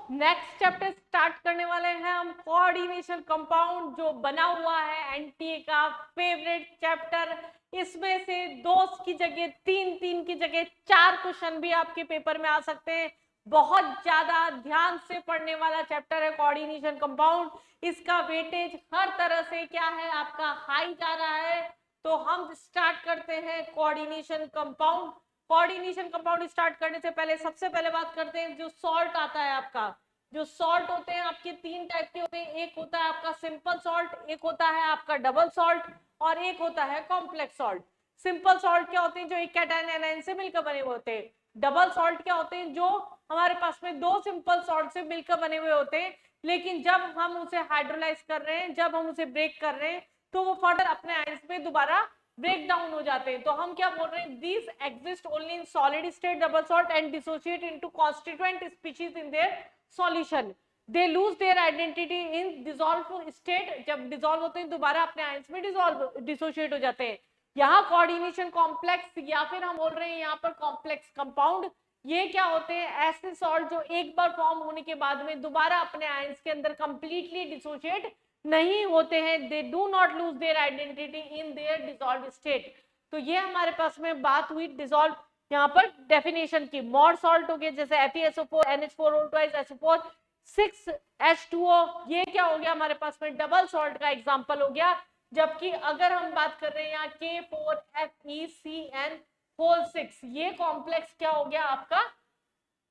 Next chapter start करने वाले हैं हम कोऑर्डिनेशन कंपाउंड, जो बना हुआ है एनटीए का फेवरेट चैप्टर। इसमें से 2 की जगह 3 की जगह 4 क्वेश्चन भी आपके पेपर में आ सकते हैं। बहुत ज्यादा ध्यान से पढ़ने वाला चैप्टर है कोऑर्डिनेशन कंपाउंड। इसका वेटेज हर तरह से क्या है, आपका हाई जा रहा है। तो हम स्टार्ट करते हैं coordination compound. Coordination compound start करने से पहले सबसे पहले बात करते हैं जो सॉल्ट आता है आपका। जो सॉल्ट होते हैं आपके 3 टाइप के होते हैं। एक होता है आपका सिंपल सॉल्ट, एक होता है आपका डबल सॉल्ट और एक होता है कॉम्प्लेक्स सॉल्ट। सिंपल सॉल्ट क्या होते हैं, जो एक कैटायन एनायन से मिलकर बने हुए होते हैं। डबल सॉल्ट क्या होते हैं, जो हमारे पास में 2 सिंपल सॉल्ट से मिलकर बने हुए होते हैं, लेकिन जब हम उसे हाइड्रोलाइज कर रहे हैं, जब हम उसे ब्रेक कर रहे हैं, तो वो फर्दर अपने आयंस में दोबारा ब्रेक डाउन हो जाते हैं। तो हम क्या बोल रहे हैं, these exist only in solid state double salt and dissociate into constituent species in their solution. They lose their identity in dissolve state. जब डिसॉल्व होते हैं दोबारा अपने आयंस में डिसोशिएट हो जाते हैं। यहाँ कोऑर्डिनेशन कॉम्प्लेक्स या फिर हम बोल रहे हैं यहाँ पर कॉम्प्लेक्स कंपाउंड, ये क्या होते हैं, ऐसे सॉल्ट जो एक बार फॉर्म होने के बाद में दोबारा अपने आयंस के अंदर कंप्लीटली डिसोशिएट नहीं होते हैं। They do not lose their identity in their dissolve state. तो ये हमारे पास में बात हुई डिसॉल्व यहाँ पर डेफिनेशन की। मोर सॉल्ट हो गए जैसे FeSO4 NH4O2 SO4 6H2O, ये क्या हो गया हमारे पास में डबल सॉल्ट का एग्जांपल हो गया। जबकि अगर हम बात कर रहे हैं यहाँ K4FeCN6, ये कॉम्प्लेक्स क्या हो गया आपका,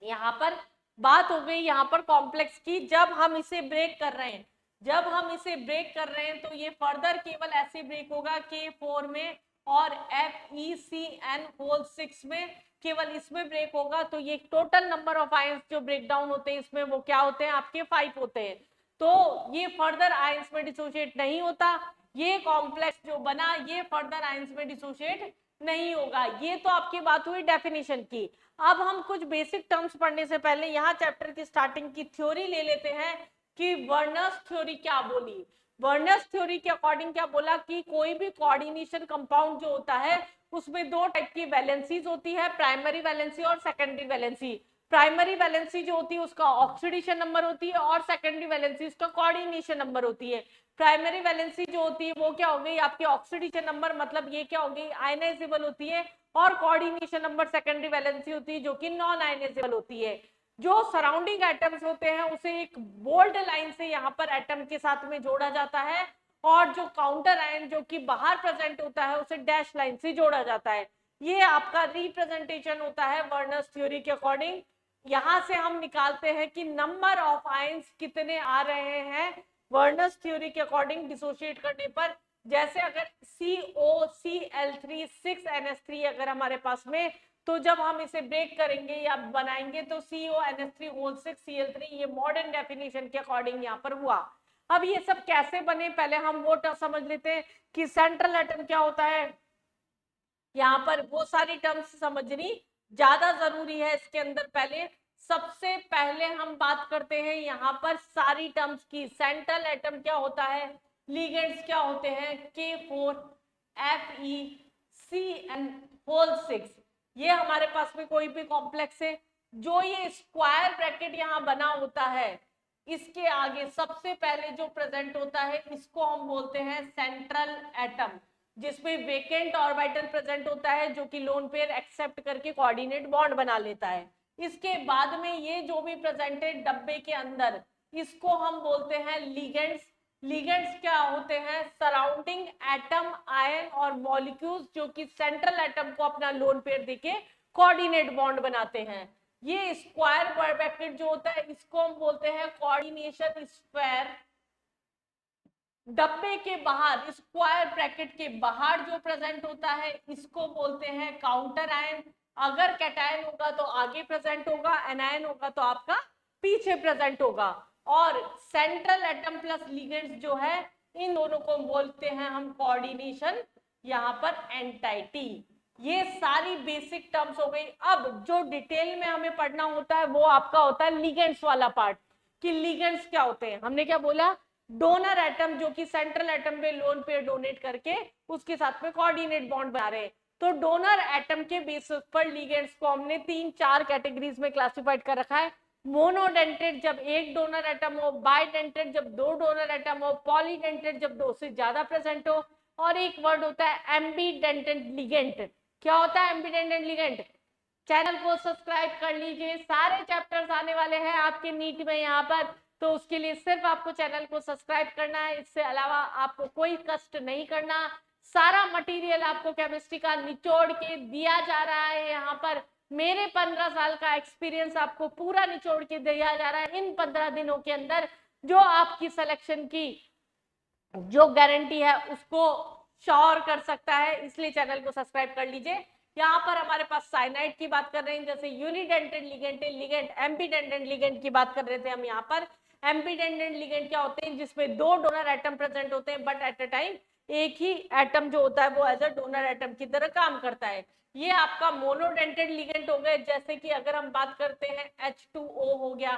यहाँ पर बात हो गई यहाँ पर कॉम्प्लेक्स की। जब हम इसे ब्रेक कर रहे हैं, जब हम इसे ब्रेक कर रहे हैं तो ये फर्दर केवल ऐसे ब्रेक होगा K4 में और FeCN6 में, केवल इसमें ब्रेक होगा। तो ये टोटल नंबर ऑफ आयंस जो ब्रेक डाउन होते हैं इसमें वो क्या होते हैं, आपके 5 होते हैं। तो ये फर्दर आयंस में डिसोशिएट नहीं होता। ये कॉम्प्लेक्स जो बना ये फर्दर आयंस में डिसोशिएट नहीं होगा। ये तो आपकी बात हुई डेफिनेशन की। अब हम कुछ बेसिक टर्म्स पढ़ने से पहले यहाँ चैप्टर की स्टार्टिंग की थ्योरी ले लेते हैं कि वर्नर्स थ्योरी क्या बोली। वर्नर्स थ्योरी के अकॉर्डिंग क्या बोला कि कोई भी कोऑर्डिनेशन कंपाउंड जो होता है उसमें 2 टाइप की वैलेंसीज होती है, प्राइमरी वैलेंसी और सेकेंडरी वैलेंसी। प्राइमरी वैलेंसी जो होती है उसका ऑक्सीडेशन नंबर होती है और सेकेंडरी वैलेंसी उसका कोऑर्डिनेशन नंबर होती है। प्राइमरी वैलेंसी जो होती है वो क्या हो गई आपकी ऑक्सीडेशन नंबर, मतलब ये क्या हो गई आयनाइजेबल होती है, और कोऑर्डिनेशन नंबर सेकेंडरी वैलेंसी होती है जो कि नॉन आयनाइजेबल होती है। जो सराउंडिंग एटम्स होते हैं उसे एक बोल्ड लाइन से यहाँ पर एटम के साथ में जोड़ा जाता है, और जो काउंटर आयन जो कि बाहर प्रेजेंट होता है उसे डैश लाइन से जोड़ा जाता है। ये आपका रिप्रेजेंटेशन होता है वर्नर्स थ्योरी के अकॉर्डिंग। यहां से हम निकालते हैं कि नंबर ऑफ आयंस कितने आ रहे हैं वर्नर्स थ्योरी के अकॉर्डिंग डिसोशिएट करने पर। जैसे अगर COCl3 6NH3 अगर हमारे पास में, तो जब हम इसे ब्रेक करेंगे या बनाएंगे तो CONH3 होल 6 Cl3, ये मॉडर्न डेफिनेशन के अकॉर्डिंग यहाँ पर हुआ। अब ये सब कैसे बने, पहले हम वो समझ लेते हैं कि सेंट्रल एटम क्या होता है। यहाँ पर वो सारी टर्म्स समझनी ज्यादा जरूरी है इसके अंदर। पहले सबसे पहले हम बात करते हैं यहाँ पर सारी टर्म्स की। सेंट्रल एटम क्या होता है, लिगेंड्स क्या होते हैं, K4FeCN6, ये हमारे पास में कोई भी कॉम्प्लेक्स है। जो ये स्क्वायर ब्रैकेट यहाँ बना होता है इसके आगे सबसे पहले जो प्रेजेंट होता है इसको हम बोलते हैं सेंट्रल एटम, जिसमें वेकेंट ऑर्बिटल प्रेजेंट होता है जो कि लोन पेयर एक्सेप्ट करके कोऑर्डिनेट बॉन्ड बना लेता है। इसके बाद में ये जो भी प्रेजेंटेड डब्बे के अंदर, इसको हम बोलते हैं लिगेंड्स। लिगेंड्स क्या होते हैं, सराउंडिंग एटम आयन और मॉलिक्यूल्स जो कि सेंट्रल एटम को अपना लोन पेयर देके कोऑर्डिनेट बॉन्ड बनाते हैं। ये स्क्वायर ब्रैकेट जो होता है इसको हम बोलते हैं कोऑर्डिनेशन स्क्वायर। डब्बे के बाहर स्क्वायर ब्रैकेट के बाहर जो प्रेजेंट होता है इसको बोलते हैं काउंटर आयन। अगर कैटायन होगा तो आगे प्रेजेंट होगा, एनायन होगा तो आपका पीछे प्रेजेंट होगा। और सेंट्रल एटम प्लस लिगेंड्स जो है इन दोनों को बोलते हैं हम कोऑर्डिनेशन यहाँ पर एंटाइटी। ये सारी बेसिक टर्म्स हो गई। अब जो डिटेल में हमें पढ़ना होता है वो आपका होता है लिगेंड्स वाला पार्ट, कि लिगेंड्स क्या होते हैं। हमने क्या बोला, डोनर एटम जो कि सेंट्रल एटम पे लोन पेयर डोनेट करके उसके साथ में कोऑर्डिनेट बॉन्ड बना रहे हैं। तो डोनर एटम के बेसिस पर लिगेंड्स को हमने 3-4 कैटेगरीज में क्लासिफाइड कर रखा है। मोनोडेंटेट जब एक डोनर एटम हो, बाइडेंटेट जब दो डोनर एटम हो, पॉलीडेंटेट जब दो से ज्यादा प्रेजेंट हो, और एक वर्ड होता है एम्बीडेंटेट लिगेंड। क्या होता है एम्बीडेंटेट लिगेंड? चैनल को सब्सक्राइब कर लीजिए, सारे चैप्टर्स आने वाले हैं आपके नीट में यहाँ पर, तो उसके लिए सिर्फ आपको चैनल को सब्सक्राइब करना है, इससे अलावा आपको कोई कष्ट नहीं करना। सारा मटेरियल आपको केमिस्ट्री का निचोड़ के दिया जा रहा है यहाँ पर। मेरे 15 साल का एक्सपीरियंस आपको पूरा निचोड़ के दिया जा रहा है इन 15 दिनों के अंदर, जो आपकी सिलेक्शन की जो गारंटी है उसको श्योर कर सकता है। इसलिए चैनल को सब्सक्राइब कर लीजिए। यहाँ पर हमारे पास साइनाइड की बात कर रहे हैं, जैसे यूनिडेंटेड लिगेंड, लिगेंड एम्बीडेंटेड लिगेंड की बात कर रहे थे हम यहाँ पर। एम्बीडेंटेड लिगेंड क्या होते हैं? जिसमें दो डोनर एटम प्रेजेंट होते हैं, बट एट अ टाइम एक ही एटम जो होता है वो एज अ डोनर एटम की तरह काम करता है। ये आपका मोनोडेंटेड लिगेंड हो गए, जैसे कि अगर हम बात करते हैं H2O हो गया,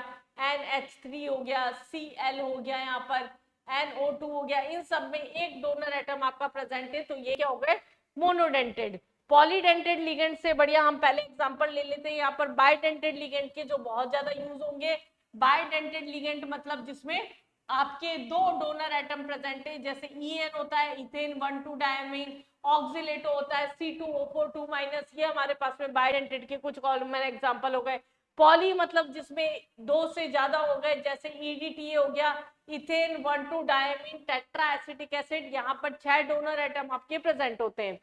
NH3 हो गया, Cl हो गया, यहाँ पर NO2 हो गया, इन सब में एक डोनर एटम आपका प्रेजेंट है, तो ये क्या हो गए? मोनोडेंटेड। पॉलीडेंटेड लिगेंड से बढ़िया हम पहले एग्जांपल ले लेते हैं यहाँ पर बाइडेंटेड लिगेंड के, जो बहुत ज्यादा यूज होंगे। बाइडेंटेड लिगेंड मतलब जिसमें आपके दो डोनर एटम प्रेजेंट है, जैसे EN होता है इथेन 1,2 डायमीन, ऑक्सिलेटो होता है C2O4 2-, ये हमारे पास में बाइडेंटेड के कुछ कॉमन एग्जांपल हो गए। पॉली मतलब जिसमें दो से ज्यादा हो गए, जैसे EDTA हो गया, ethane 1,2 diamine tetra acetic acid, यहाँ पर 6 डोनर एटम आपके प्रेजेंट होते हैं।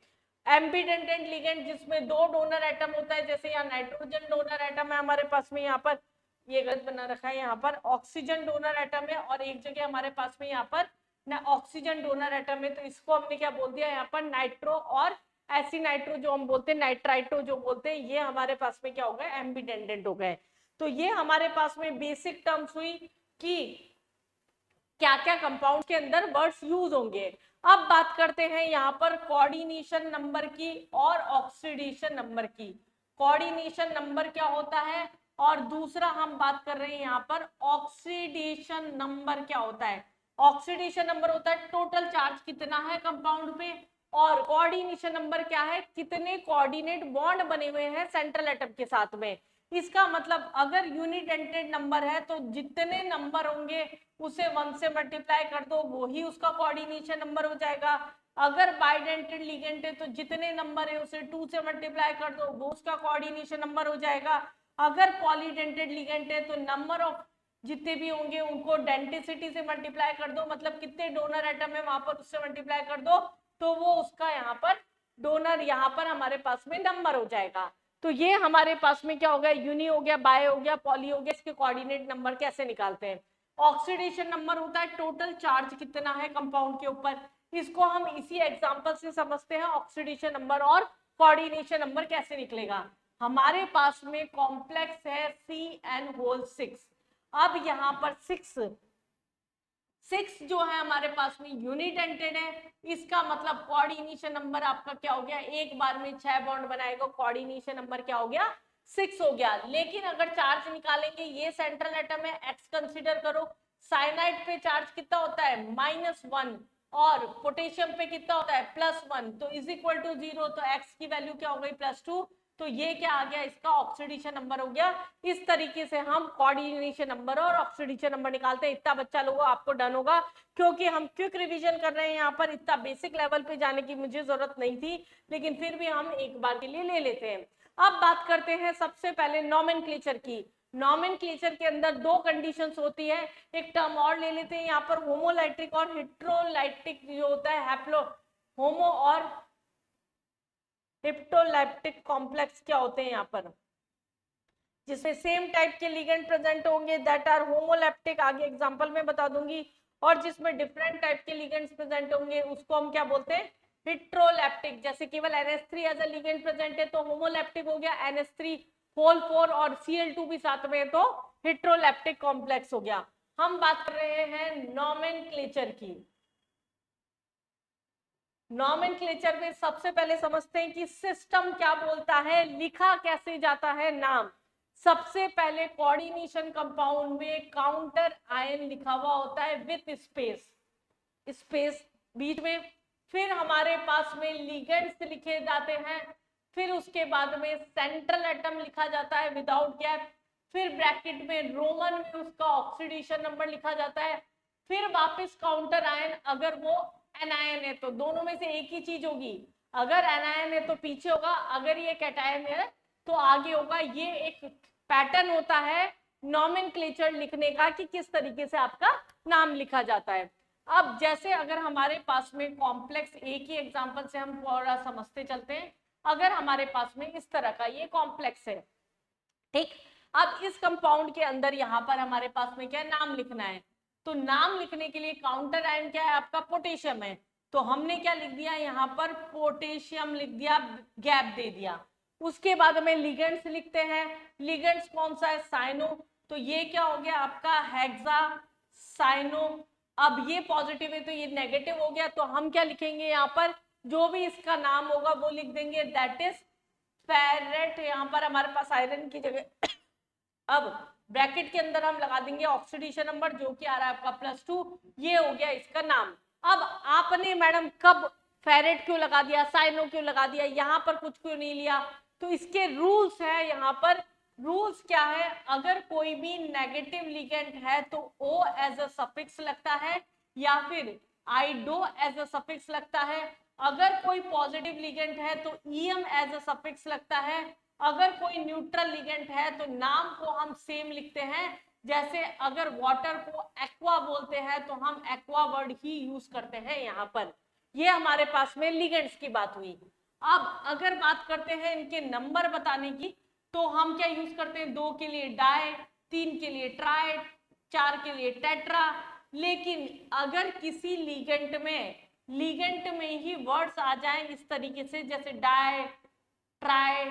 एम्बीडेंटेड लिगेंड जिसमें दो डोनर एटम होता है, जैसे यहाँ नाइट्रोजन डोनर एटम है हमारे पास में, यहाँ पर ये गलत बना रखा है, यहाँ पर ऑक्सीजन डोनर एटम है, और एक जगह हमारे पास में यहाँ पर ना ऑक्सीजन डोनर एटम है, तो इसको हमने क्या बोल दिया यहाँ पर? नाइट्रो, और ऐसी नाइट्रो जो हम बोलते हैं नाइट्राइटो जो बोलते हैं, ये हमारे पास में क्या हो गए? एम्बीडेंटेड हो गए। तो ये हमारे पास में बेसिक टर्म्स हुई कि क्या क्या कंपाउंड के अंदर वर्ड्स यूज होंगे। अब बात करते हैं यहाँ पर कोऑर्डिनेशन नंबर की और ऑक्सीडेशन नंबर की। कोऑर्डिनेशन नंबर क्या होता है, और दूसरा हम बात कर रहे हैं यहाँ पर ऑक्सीडेशन नंबर क्या होता है। ऑक्सीडेशन नंबर होता है टोटल चार्ज कितना है कंपाउंड पे, और कोऑर्डिनेशन नंबर क्या है? कितने कोऑर्डिनेट बॉन्ड बने हुए हैं सेंट्रल एटम के साथ में। इसका मतलब अगर यूनिडेंटेड नंबर है तो जितने नंबर होंगे उसे 1 से मल्टीप्लाई कर दो, वो ही उसका कोऑर्डिनेशन नंबर हो जाएगा। अगर बाइडेंटेड लिगेंड है तो जितने नंबर है उसे 2 से मल्टीप्लाई कर दो, वो उसका कोऑर्डिनेशन नंबर हो जाएगा। अगर पॉलीडेंटेड लिगेंड है तो नंबर ऑफ जितने भी होंगे उनको डेंटिसिटी से मल्टीप्लाई कर दो, मतलब कितने डोनर एटम है वहां पर उससे मल्टीप्लाई कर दो, तो वो उसका यहाँ पर डोनर यहाँ पर हमारे पास में नंबर हो जाएगा। तो ये हमारे पास में क्या हो गया? यूनि हो गया, बाय हो गया, पॉली हो गया। इसके कोऑर्डिनेट नंबर कैसे निकालते हैं? ऑक्सीडेशन नंबर होता है टोटल चार्ज कितना है कंपाउंड के ऊपर, इसको हम इसी एग्जांपल से समझते हैं। ऑक्सीडेशन नंबर और कोऑर्डिनेशन नंबर कैसे निकलेगा? हमारे पास में कॉम्प्लेक्स है CN6। अब यहाँ पर 6 जो है हमारे पास में यूनिडेंटेड है, इसका मतलब कोऑर्डिनेशन नंबर आपका क्या हो गया? एक बार में 6 बॉन्ड बनाएगा, कोऑर्डिनेशन नंबर क्या हो गया? 6 हो गया। लेकिन अगर चार्ज निकालेंगे, ये सेंट्रल एटम है, X कंसीडर करो, साइनाइड पे चार्ज कितना होता है? -1, और पोटेशियम पे कितना होता है? +1, तो इज इक्वल टू 0, तो X की वैल्यू क्या हो गई? +2, तो ये क्या आ गया? इसका ऑक्सीडेशन नंबर हो गया। इस तरीके से हम कोऑर्डिनेशन नंबर और ऑक्सीडेशन नंबर निकालते हैं। इतना बच्चा लोगों आपको डन होगा, क्योंकि हम क्विक रिवीजन कर रहे हैं यहाँ पर, इतना बेसिक लेवल पे जाने की मुझे जरूरत नहीं थी, लेकिन फिर भी हम एक बार के लिए ले लेते हैं। अब बात करते हैं सबसे पहले नॉमेनक्लेचर की। नॉमेनक्लेचर के अंदर दो कंडीशंस होती है, एक टर्म और ले लेते हैं यहाँ पर, होमोलाइट्रिक और हेट्रोलाइट्रिक जो होता है, हैप्लो होमो और हिप्टोलैप्टिक कॉम्प्लेक्स क्या होते हैं यहाँ पर, जिसमें सेम टाइप के लिगेंड प्रेजेंट होंगे, दैट आर होमोलैप्टिक, आगे एग्जांपल में बता दूंगी। और जिसमें डिफरेंट टाइप के लिगेंड्स प्रेजेंट होंगे उसको हम क्या बोलते हैं? हेट्रोलैप्टिक। जैसे केवल NH3 as a ligand present है तो होमोलैप्टिक हो गया, NH3 होल 4 और Cl2 भी साथ में है तो हेट्रोलैप्टिक कॉम्प्लेक्स हो गया। हम बात कर रहे हैं नॉमेनक्लेचर की। नॉमेनक्लेचर में सबसे पहले समझते हैं कि सिस्टम क्या बोलता है, लिखा कैसे जाता है नाम। सबसे पहले कोऑर्डिनेशन कंपाउंड में काउंटर आयन लिखा हुआ होता है विथ स्पेस बीच में। फिर हमारे पास में लिगेंड्स लिखे जाते हैं, फिर उसके बाद में सेंट्रल एटम लिखा जाता है विदाउट गैप, फिर ब्रैकेट में रोमन में उसका ऑक्सीडेशन नंबर लिखा जाता है, फिर वापस काउंटर आयन, अगर वो एनायन है तो दोनों में से एक ही चीज होगी, अगर एनायन है तो पीछे होगा, अगर ये कैटायन है तो आगे होगा। ये एक पैटर्न होता है नॉमेनक्लेचर लिखने का कि किस तरीके से आपका नाम लिखा जाता है। अब जैसे अगर हमारे पास में कॉम्प्लेक्स, एक ही एग्जांपल से हम थोड़ा समझते चलते हैं, अगर हमारे पास में इस तरह का ये कॉम्प्लेक्स है, ठीक, अब इस कंपाउंड के अंदर यहाँ पर हमारे पास में क्या नाम लिखना है, तो नाम लिखने के लिए काउंटर आयन क्या है आपका, पोटेशियम है, तो हमने क्या लिख दिया यहाँ पर, पोटेशियम लिख दिया, गैप दे दिया। उसके बाद में लिगेंड्स लिखते हैं, लिगेंड्स कौन सा है, साइनो, तो ये क्या हो गया आपका, हेक्सा साइनो। अब ये पॉजिटिव है तो ये नेगेटिव हो गया, तो हम क्या लिखेंगे यहाँ पर, जो भी इसका नाम होगा वो लिख देंगे, दैट इज फेरेट। यहाँ पर हमारे पास आयरन की जगह अब ब्रैकेट के अंदर हम लगा देंगे ऑक्सीडेशन नंबर जो कि आ रहा है आपका +2, ये हो गया इसका नाम। अब आपने मैडम कब फेरेट क्यों लगा दिया, साइनो क्यों लगा दिया, यहाँ पर कुछ क्यों नहीं लिया, तो इसके रूल्स है यहाँ पर। रूल्स क्या है, अगर कोई भी नेगेटिव लिगेंड है तो O एज अ सफिक्स लगता है या फिर आइडो एज अ सफिक्स लगता है, अगर कोई पॉजिटिव लिगेंड है तो EM एज अ सफिक्स लगता है, अगर कोई न्यूट्रल लिगेंड है तो नाम को हम सेम लिखते हैं, जैसे अगर वाटर को एक्वा बोलते हैं तो हम एक्वा वर्ड ही यूज करते हैं यहाँ पर। ये हमारे पास में लिगेंड्स की बात हुई। अब अगर बात करते हैं इनके नंबर बताने की, तो हम क्या यूज करते हैं, 2 के लिए डाई, 3 के लिए ट्राई, 4 के लिए टेट्रा। लेकिन अगर किसी लिगेंड में ही वर्ड्स आ जाए इस तरीके से, जैसे डाई, ट्राई,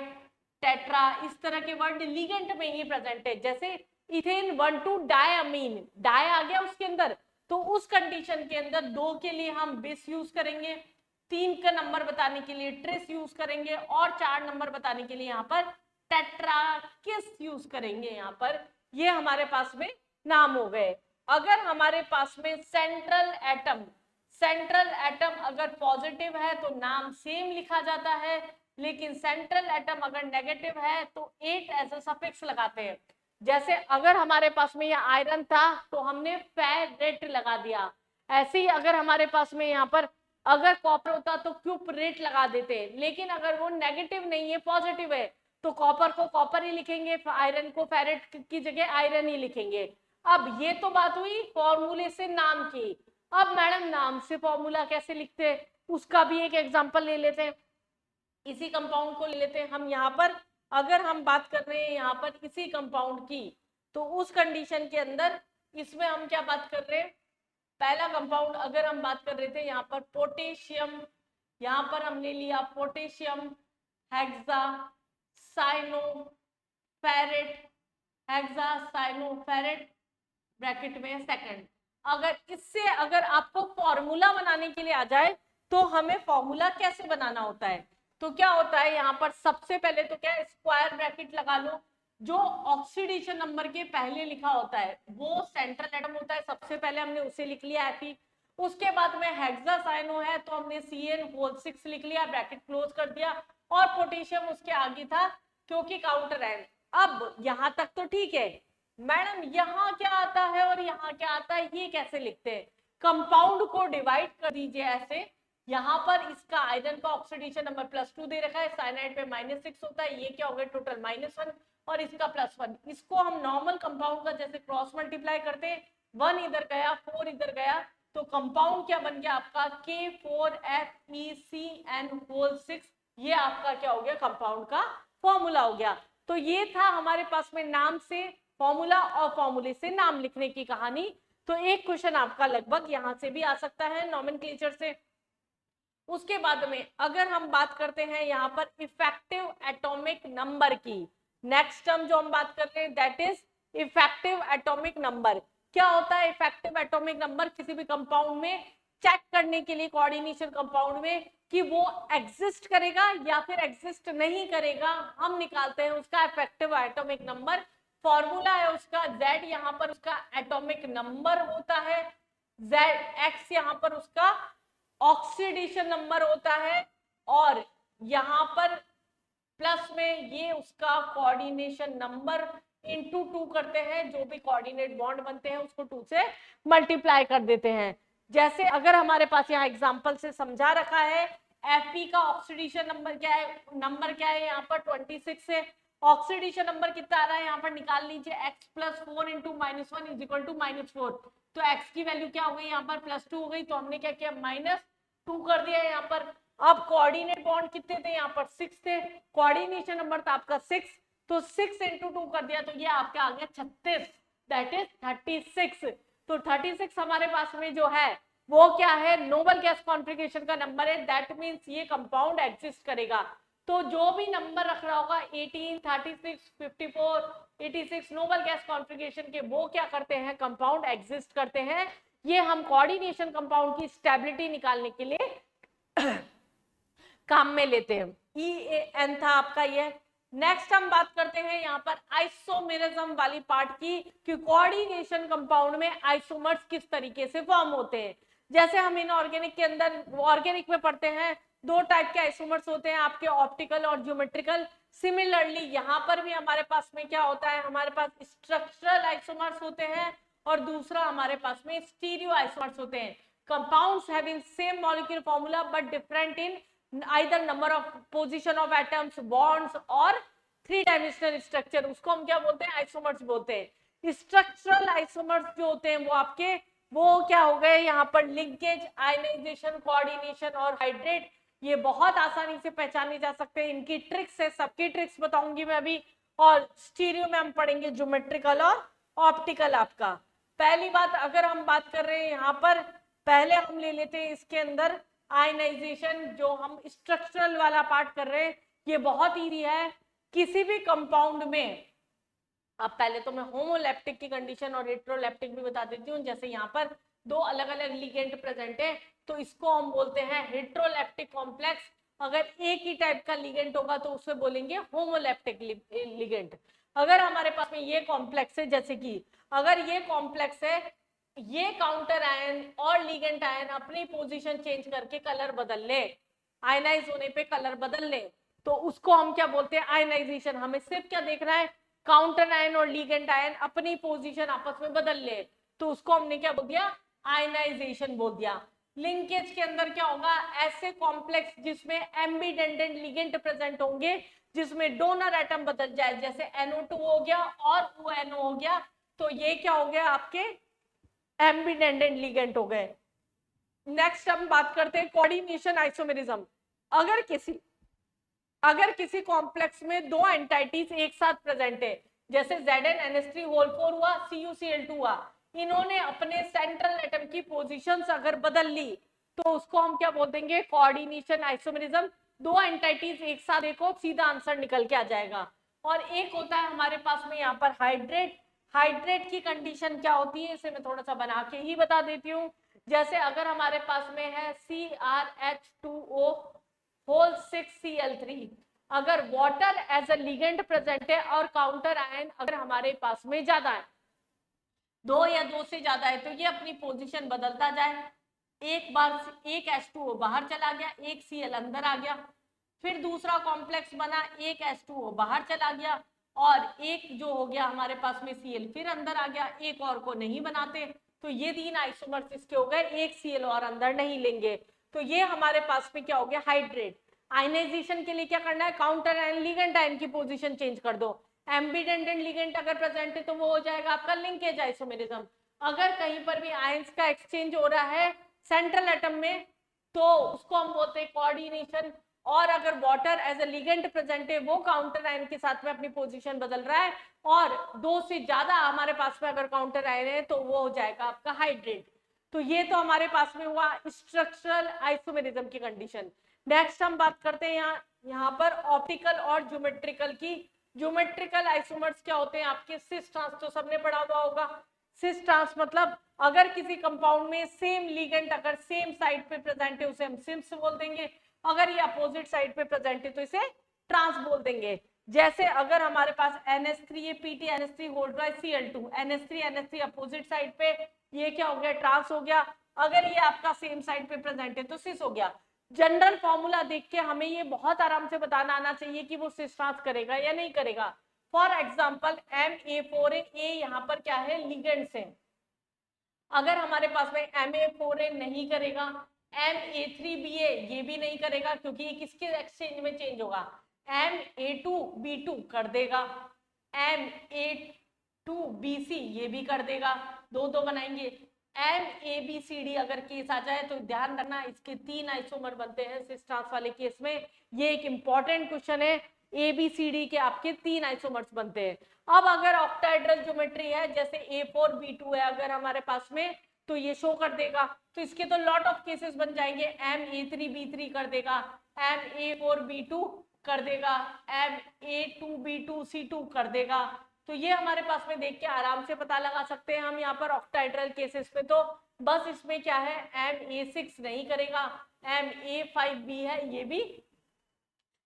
टेट्रा, इस तरह के वर्ड लिगेंड में ही प्रेजेंट है, जैसे इथेन 1,2 डायमीन, डाई आ गया उसके अंदर, तो उस कंडीशन के अंदर 2 के लिए हम बिस यूज करेंगे, 3 का नंबर बताने के लिए ट्रिस यूज करेंगे, और 4 नंबर बताने के लिए यहाँ पर टेट्रा किस यूज करेंगे यहाँ पर। ये हमारे पास में नाम हो गए। अगर हमारे पास में सेंट्रल एटम अगर पॉजिटिव है तो नाम सेम लिखा जाता है, लेकिन सेंट्रल एटम अगर नेगेटिव है तो 8 एज अ सफिक्स लगाते हैं। जैसे अगर हमारे पास में यह आयरन था तो हमने फेरेट लगा दिया, ऐसे ही अगर हमारे पास में यहाँ पर अगर कॉपर होता तो क्यूपरेट लगा देते, लेकिन अगर वो नेगेटिव नहीं है पॉजिटिव है तो कॉपर को कॉपर ही लिखेंगे, आयरन को फेरेट की जगह आयरन ही लिखेंगे। अब ये तो बात हुई फॉर्मूले से नाम की। अब मैडम नाम से फॉर्मूला कैसे लिखते हैं उसका भी एक एग्जांपल ले लेते हैं, इसी कंपाउंड को ले लेते हैं हम यहाँ पर। अगर हम बात कर रहे हैं यहाँ पर इसी कंपाउंड की, तो उस कंडीशन के अंदर इसमें हम क्या बात कर रहे हैं, पहला कंपाउंड अगर हम बात कर रहे थे यहाँ पर पोटेशियम, यहाँ पर हमने लिया potassium hexacyanoferrate, hexacyanoferrate bracket में सेकंड। अगर इससे अगर आपको फॉर्मूला बनाने के लिए आ जाए तो हमें फॉर्मूला कैसे बनाना होता है, तो क्या होता है यहाँ पर सबसे पहले तो क्या स्क्वायर ब्रैकेट लगा लो, जो ऑक्सीडेशन नंबर के पहले लिखा होता है वो सेंट्रल एटम होता है, सबसे पहले हमने उसे लिख लिया Fe। उसके बाद में हेक्सासाइनो है तो हमने CN6 लिख लिया, ब्रैकेट क्लोज कर दिया, और पोटेशियम उसके आगे था क्योंकि काउंटर है। अब यहाँ तक तो ठीक है मैडम, यहाँ क्या आता है और यहाँ क्या आता है ये कैसे लिखते हैं, कंपाउंड को डिवाइड कर दीजिए ऐसे, यहाँ पर इसका आयरन का ऑक्सीडेशन नंबर +2 दे रखा है, साइनाइड पे -6 होता है, ये क्या हो गया टोटल -1 और इसका +1। इसको हम नॉर्मल कंपाउंड का जैसे क्रॉस मल्टीप्लाई करते हैं, 1 इधर गया 4 इधर गया, तो कंपाउंड क्या बन गया आपका K4FeCN6, ये आपका क्या हो गया कंपाउंड का फॉर्मूला हो गया। तो ये था हमारे पास में नाम से फॉर्मूला और फॉर्मूले से नाम लिखने की कहानी। तो एक क्वेश्चन आपका लगभग यहां से भी आ सकता है नॉमेनक्लेचर से। उसके बाद में अगर हम बात करते हैं यहाँ पर इफेक्टिव एटॉमिक नंबर की, नेक्स्ट टर्म जो हम बात कर रहे हैं that is effective atomic number. क्या होता है इफेक्टिव एटॉमिक नंबर, किसी भी कंपाउंड में चेक करने के लिए कोऑर्डिनेशन कंपाउंड में कि वो एग्जिस्ट करेगा या फिर एग्जिस्ट नहीं करेगा, हम निकालते हैं उसका इफेक्टिव एटॉमिक नंबर। फॉर्मूला है उसका Z, यहाँ पर उसका एटॉमिक नंबर होता है, ZX यहाँ पर उसका ऑक्सीडेशन नंबर होता है, और यहाँ पर प्लस में ये उसका कोऑर्डिनेशन नंबर इंटू 2 करते हैं, जो भी कोऑर्डिनेट बॉन्ड बनते हैं उसको 2 से मल्टीप्लाई कर देते हैं। जैसे अगर हमारे पास यहाँ एग्जांपल से समझा रखा है Fe का ऑक्सीडेशन नंबर क्या है, यहाँ पर 26 है। ऑक्सीडेशन नंबर कितना आ रहा है यहाँ पर निकाल लीजिए, x + 4 × -1 = -4। तो x की वैल्यू क्या हो गई यहाँ पर +2 हो गई, तो हमने क्या किया -2 कर दिया यहाँ पर। अब कोऑर्डिनेट बॉन्ड कितने थे यहाँ पर 6 थे, कोऑर्डिनेशन नंबर था आपका 6, तो 6 × 2 कर दिया तो ये आपका आ गया 36, दैट इज 36। तो 36 हमारे पास में जो है वो क्या है, नोबल गैस कॉन्फ़िगरेशन का नंबर है, दैट मींस ये कंपाउंड एग्जिस्ट करेगा। तो जो भी नंबर रख रहा होगा 18, 36, 54, 86 नोबल गैस कॉन्फ़िगरेशन के, वो क्या करते हैं, कंपाउंड एग्जिस्ट करते हैं। ये हम कोऑर्डिनेशन कंपाउंड की स्टेबिलिटी निकालने के लिए काम में लेते हैं। EAN था आपका ये। नेक्स्ट हम बात करते हैं यहाँ पर आइसोमेरिज्म वाली पार्ट की, कि कोऑर्डिनेशन कंपाउंड में आइसोमर्स किस तरीके से फॉर्म होते हैं। जैसे हम इनऑर्गेनिक के अंदर, ऑर्गेनिक में पढ़ते हैं, 2 टाइप के आइसोमर्स होते हैं आपके, ऑप्टिकल और ज्योमेट्रिकल। सिमिलरली यहाँ पर भी हमारे पास में क्या होता है, हमारे पास स्ट्रक्चरल आइसोमर्स होते हैं और दूसरा हमारे पास में स्टीरियो आइसोमर्स होते हैं। Compounds having same molecular formula but different in either number of position of atoms, bonds और 3-dimensional structure, उसको हम क्या बोलते हैं, आइसोमर्स बोलते हैं। स्ट्रक्चरल आइसोमर्स जो होते हैं वो आपके, वो क्या हो गए यहाँ पर, लिंकेज, आयनाइजेशन, कोऑर्डिनेशन और हाइड्रेट। ये बहुत आसानी से पहचाने जा सकते हैं, इनकी ट्रिक्स है, सबकी ट्रिक्स बताऊंगी मैं अभी। और स्टीरियो में हम पढ़ेंगे ज्योमेट्रिकल और ऑप्टिकल। आपका पहली बात अगर हम बात कर रहे हैं यहाँ पर, पहले हम ले लेते हैं इसके अंदर आयनाइजेशन, जो हम स्ट्रक्चरल वाला पार्ट कर रहे हैं, ये बहुत ईजी है। किसी भी कंपाउंड में, अब पहले तो मैं होमोलैप्टिक की कंडीशन और हेटेरोलैप्टिक भी बता देती हूँ। जैसे यहाँ पर 2 अलग अलग लिगेंड प्रेजेंट है, तो इसको हम बोलते हैं हेटेरोलैप्टिक कॉम्प्लेक्स। अगर एक ही टाइप का लिगेंड होगा तो उसे बोलेंगे होमोलैप्टिक लिगेंड। अगर हमारे पास में ये कॉम्प्लेक्स है, जैसे कि अगर ये कॉम्प्लेक्स है, ये काउंटर आयन और लिगेंड आयन अपनी पोजीशन चेंज करके कलर बदल ले, आयनाइज होने पे कलर बदल ले, तो उसको हम क्या बोलते हैं, आयनाइजेशन। हमें सिर्फ क्या देखना है, काउंटर आयन और लिगेंड आयन अपनी पोजीशन आपस में बदल ले, तो उसको हमने क्या बोल दिया, आयनाइजेशन बोल दिया। लिंकेज के अंदर क्या होगा, ऐसे कॉम्प्लेक्स जिसमें एम्बिडेंडेंट लिगेंड प्रेजेंट होंगे, जिसमें डोनर एटम बदल जाए, जैसे NO2 हो गया और ONO हो गया, तो ये क्या हो गया, आपके एम्बिडेंडेंट लिगेंड हो गए। नेक्स्ट हम बात करते हैं कोऑर्डिनेशन आइसोमेरिज्म। अगर किसी कॉम्प्लेक्स में 2 एंटाइटीज एक साथ प्रेजेंट है, जैसे ZnNH3 हुआ, CuCl2 हुआ, इन्होंने अपने सेंट्रल एटम की पोजीशंस अगर बदल ली, तो उसको हम क्या बोल देंगे, कोऑर्डिनेशन आइसोमेरिज्म। 2 एंटाइटीज एक साथ देखो, सीधा आंसर निकल के आ जाएगा। और एक होता है हमारे पास में यहाँ पर हाइड्रेट। हाइड्रेट की कंडीशन क्या होती है, इसे मैं थोड़ा सा बना के ही बता देती हूँ। जैसे अगर हमारे पास में है CrH2O होल 6Cl3, अगर water as a ligand present है और काउंटर आयन अगर हमारे पास में ज्यादा है, 2 या 2 से ज्यादा है, तो ये अपनी पोजीशन बदलता जाए। एक बार एक H2O बाहर चला गया, एक Cl अंदर आ गया, फिर दूसरा कॉम्प्लेक्स बना, एक H2O बाहर चला गया और एक जो हो गया हमारे पास में Cl फिर अंदर आ गया, एक और को नहीं बनाते, तो ये 3 आइसोमर्स इसके हो गए, एक Cl और अंदर नहीं लेंगे, तो ये हमारे पास में क्या हो गया, हाइड्रेट। आयनाइजेशन के लिए क्या करना है, काउंटर आयन लिगेंड आयन की पोजीशन चेंज कर दो। एम्बिडेंडेंट लिगेंड अगर प्रेजेंट है तो वो हो जाएगा आपका लिंकेज आइसोमेरिज्म। अगर कहीं पर भी आयंस का एक्सचेंज हो रहा है सेंट्रल एटम में, तो उसको हम बोलते हैं कोऑर्डिनेशन। और अगर water as a ligand present है, वो काउंटर आयन के साथ में अपनी पोजीशन बदल रहा है, और 2 से ज्यादा हमारे पास में अगर काउंटर आयन है, तो वो हो जाएगा आपका हाइड्रेट। तो ये तो हमारे पास में हुआ स्ट्रक्चरल आइसोमेरिज्म की कंडीशन। नेक्स्ट हम बात करते हैं यहाँ पर ऑप्टिकल और ज्योमेट्रिकल की। ज्योमेट्रिकल आइसोमर्स क्या होते हैं आपके, सिस ट्रांस, तो सबने पढ़ा हुआ होगा। सिस ट्रांस मतलब अगर किसी कंपाउंड में सेम लिगेंड अगर सेम साइड पे प्रेजेंट है, उसे हम सिम्स बोल देंगे। अगर ये अपोजिट साइड पे प्रेजेंट है तो इसे ट्रांस बोल देंगे। जैसे अगर हमारे पास NH3 ये PT NH3 होल्ड रहा है Cl2, NH3 अपोजिट साइड पे, ये क्या हो गया, ट्रांस हो गया। अगर ये आपका सेम साइड पे प्रेजेंट है तो सिस हो गया। जनरल फॉर्मूला देख के हमें ये बहुत आराम से बताना आना चाहिए कि वो सिस ट्रांस करेगा या नहीं करेगा। फॉर एग्जाम्पल MA4A, ए यहाँ पर क्या है, लिगेंड्स है। अगर हमारे पास में MA4A नहीं करेगा, MA3BA ये भी नहीं करेगा, क्योंकि ये किसके एक्सचेंज में चेंज होगा, MA2B2 कर देगा, MA2BC ये भी कर देगा, दो दो बनाएंगे। MABCD अगर केस आ जाए तो ध्यान रखना इसके 3 आइसोमर बनते हैं सिस ट्रांस वाले केस में, ये एक इंपॉर्टेंट क्वेश्चन है। ABCD के आपके 3 आइसोमर्स बनते हैं। अब अगर ऑक्टाहेड्रल ज्योमेट्री है, जैसे A4B2 है अगर हमारे पास में, तो ये शो कर देगा, तो इसके तो लॉट ऑफ केसेस बन जाएंगे। MA3B3 कर देगा, MA4B2 कर देगा, MA2B2C2 कर देगा। तो ये हमारे पास में देख के आराम से पता लगा सकते हैं हम यहाँ पर ऑक्टाहेड्रल केसेस पे। तो बस इसमें क्या है, MA6 नहीं करेगा, MA5B है ये भी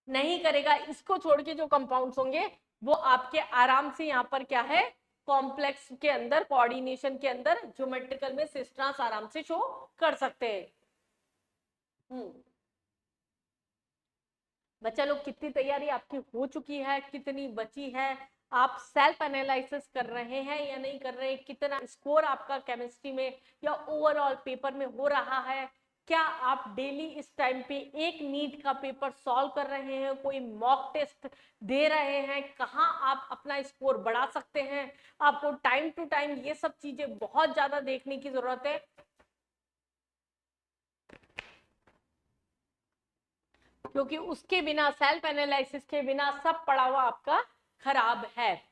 नहीं करेगा। इसको छोड़ के जो कंपाउंड्स होंगे वो आपके आराम से यहाँ पर क्या है, कॉम्प्लेक्स के अंदर, कोऑर्डिनेशन के अंदर, ज्योमेट्रिकल में सिस ट्रांस आराम से शो कर सकते हैं। बच्चा लोग कितनी तैयारी आपकी हो चुकी है, कितनी बची है, आप सेल्फ एनालिसिस कर रहे हैं या नहीं कर रहे, कितना स्कोर आपका केमिस्ट्री में या ओवरऑल पेपर में हो रहा है, क्या आप डेली इस टाइम पे एक नीट का पेपर सॉल्व कर रहे हैं, कोई मॉक टेस्ट दे रहे हैं, कहाँ आप अपना स्कोर बढ़ा सकते हैं। आपको टाइम टू टाइम ये सब चीजें बहुत ज्यादा देखने की जरूरत है, क्योंकि उसके बिना, सेल्फ एनालिसिस के बिना सब पढ़ा हुआ आपका खराब है।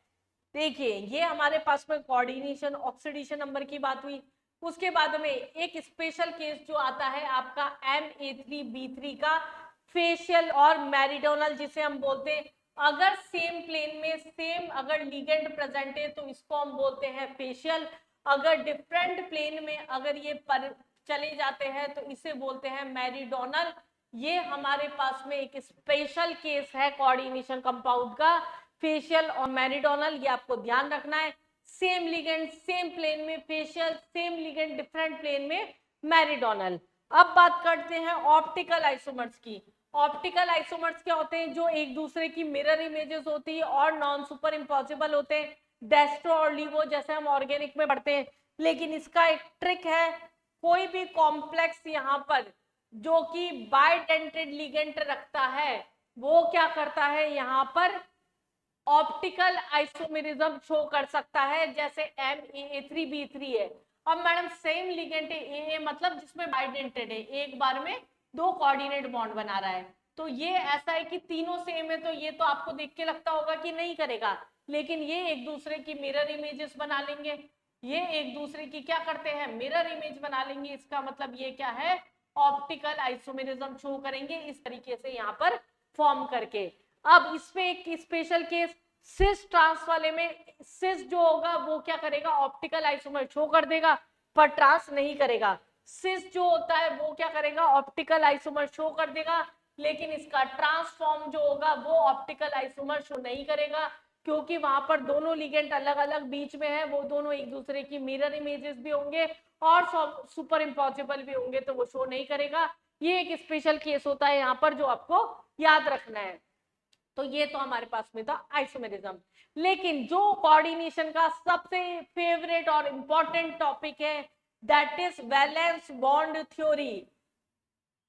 देखिए ये हमारे पास में कोऑर्डिनेशन ऑक्सीडेशन नंबर की बात हुई। उसके बाद में एक स्पेशल केस जो आता है आपका MA3B3 का, फेशियल और मेरिडोनल जिसे हम बोलते हैं। अगर सेम प्लेन में सेम अगर लिगेंड प्रेजेंट है तो इसको हम बोलते हैं फेशियल। अगर डिफरेंट प्लेन में अगर ये पर चले जाते हैं तो इसे बोलते हैं मेरिडोनल। ये हमारे पास में एक स्पेशल केस है कोऑर्डिनेशन कंपाउंड का, फेशियल और मेरिडोनल, ये आपको ध्यान रखना है। सेम लिगेंड सेम प्लेन में facial, same ligand different plane में मेरिडोनल। अब बात करते हैं ऑप्टिकल आइसोमर्स की। ऑप्टिकल आइसोमर्स क्या होते हैं, जो एक दूसरे की मिरर इमेजेस होती है और नॉन सुपर इम्पॉसिबल होते हैं, डेस्ट्रो और लिवो जैसे हम ऑर्गेनिक में पढ़ते हैं। लेकिन इसका एक ट्रिक है, कोई भी कॉम्प्लेक्स यहाँ पर जो कि बाइडेंटेड लिगेंड रखता है वो क्या करता है, यहाँ पर ऑप्टिकल आइसोमेरिज्म शो कर सकता है। जैसे MA3B3 है, अब मैडम सेम लिगेंड है AA, मतलब जिसमें बाइडेंटेड है, एक बार में 2 कोऑर्डिनेट बॉन्ड बना रहा है, तो ये ऐसा है कि तीनों सेम है, तो ये तो आपको देख के लगता होगा कि नहीं करेगा, लेकिन ये एक दूसरे की मिरर इमेजेस बना लेंगे, ये एक दूसरे की क्या करते हैं, मिरर इमेज बना लेंगे। इसका मतलब ये क्या है, ऑप्टिकल आइसोमेरिज्म शो करेंगे इस तरीके से यहाँ पर फॉर्म करके। अब इसमें एक स्पेशल केस सिस ट्रांस वाले में, सिस जो होगा वो क्या करेगा, ऑप्टिकल आइसोमर शो कर देगा पर ट्रांस नहीं करेगा। सिस जो होता है वो क्या करेगा, ऑप्टिकल आइसोमर शो कर देगा, लेकिन इसका ट्रांसफॉर्म जो होगा वो ऑप्टिकल आइसोमर शो नहीं करेगा, क्योंकि वहां पर दोनों लिगेंड अलग अलग बीच में है, वो दोनों एक दूसरे की मिरर इमेजेस भी होंगे और सुपर इम्पॉसिबल भी होंगे, तो वो शो नहीं करेगा। ये एक स्पेशल केस होता है यहाँ पर जो आपको याद रखना है। तो ये तो हमारे पास में था आइसोमेरिज्म। लेकिन जो कोऑर्डिनेशन का सबसे फेवरेट और इंपॉर्टेंट टॉपिक है, that is valence bond theory.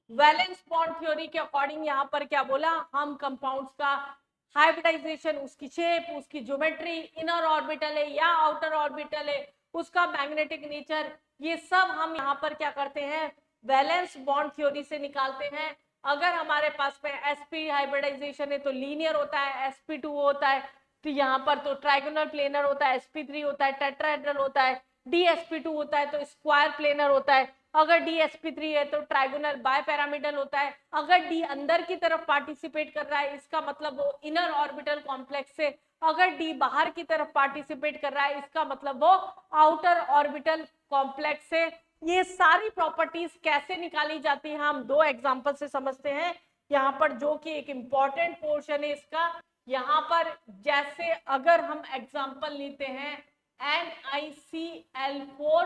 Valence bond theory के अकॉर्डिंग यहाँ पर क्या बोला, हम कंपाउंड्स का हाइब्रिडाइजेशन, उसकी शेप, उसकी ज्योमेट्री, इनर ऑर्बिटल है या आउटर ऑर्बिटल है, उसका मैग्नेटिक नेचर, ये सब हम यहाँ पर क्या करते हैं, वैलेंस बॉन्ड थ्योरी से निकालते हैं। अगर हमारे पास में sp हाइब्रिडाइजेशन है तो लीनियर होता है, sp2 होता है, तो यहाँ पर तो ट्राइगोनल प्लेनर होता है, sp3 होता है, टेट्राहेड्रल होता है, dsp2 होता है तो स्क्वायर प्लेनर होता है। अगर dsp3 है तो ट्राइगोनल बायपैरामिडल होता है। अगर d अंदर की तरफ पार्टिसिपेट कर रहा है इसका मतलब वो इनर ऑर्बिटल कॉम्प्लेक्स से, अगर d बाहर की तरफ पार्टिसिपेट कर रहा है इसका मतलब वो आउटर ऑर्बिटल कॉम्प्लेक्स से। ये सारी प्रॉपर्टीज कैसे निकाली जाती है हम 2 एग्जांपल से समझते हैं यहाँ पर, जो कि एक इंपॉर्टेंट पोर्शन है इसका। यहाँ पर जैसे अगर हम एग्जांपल लेते हैं NiCl4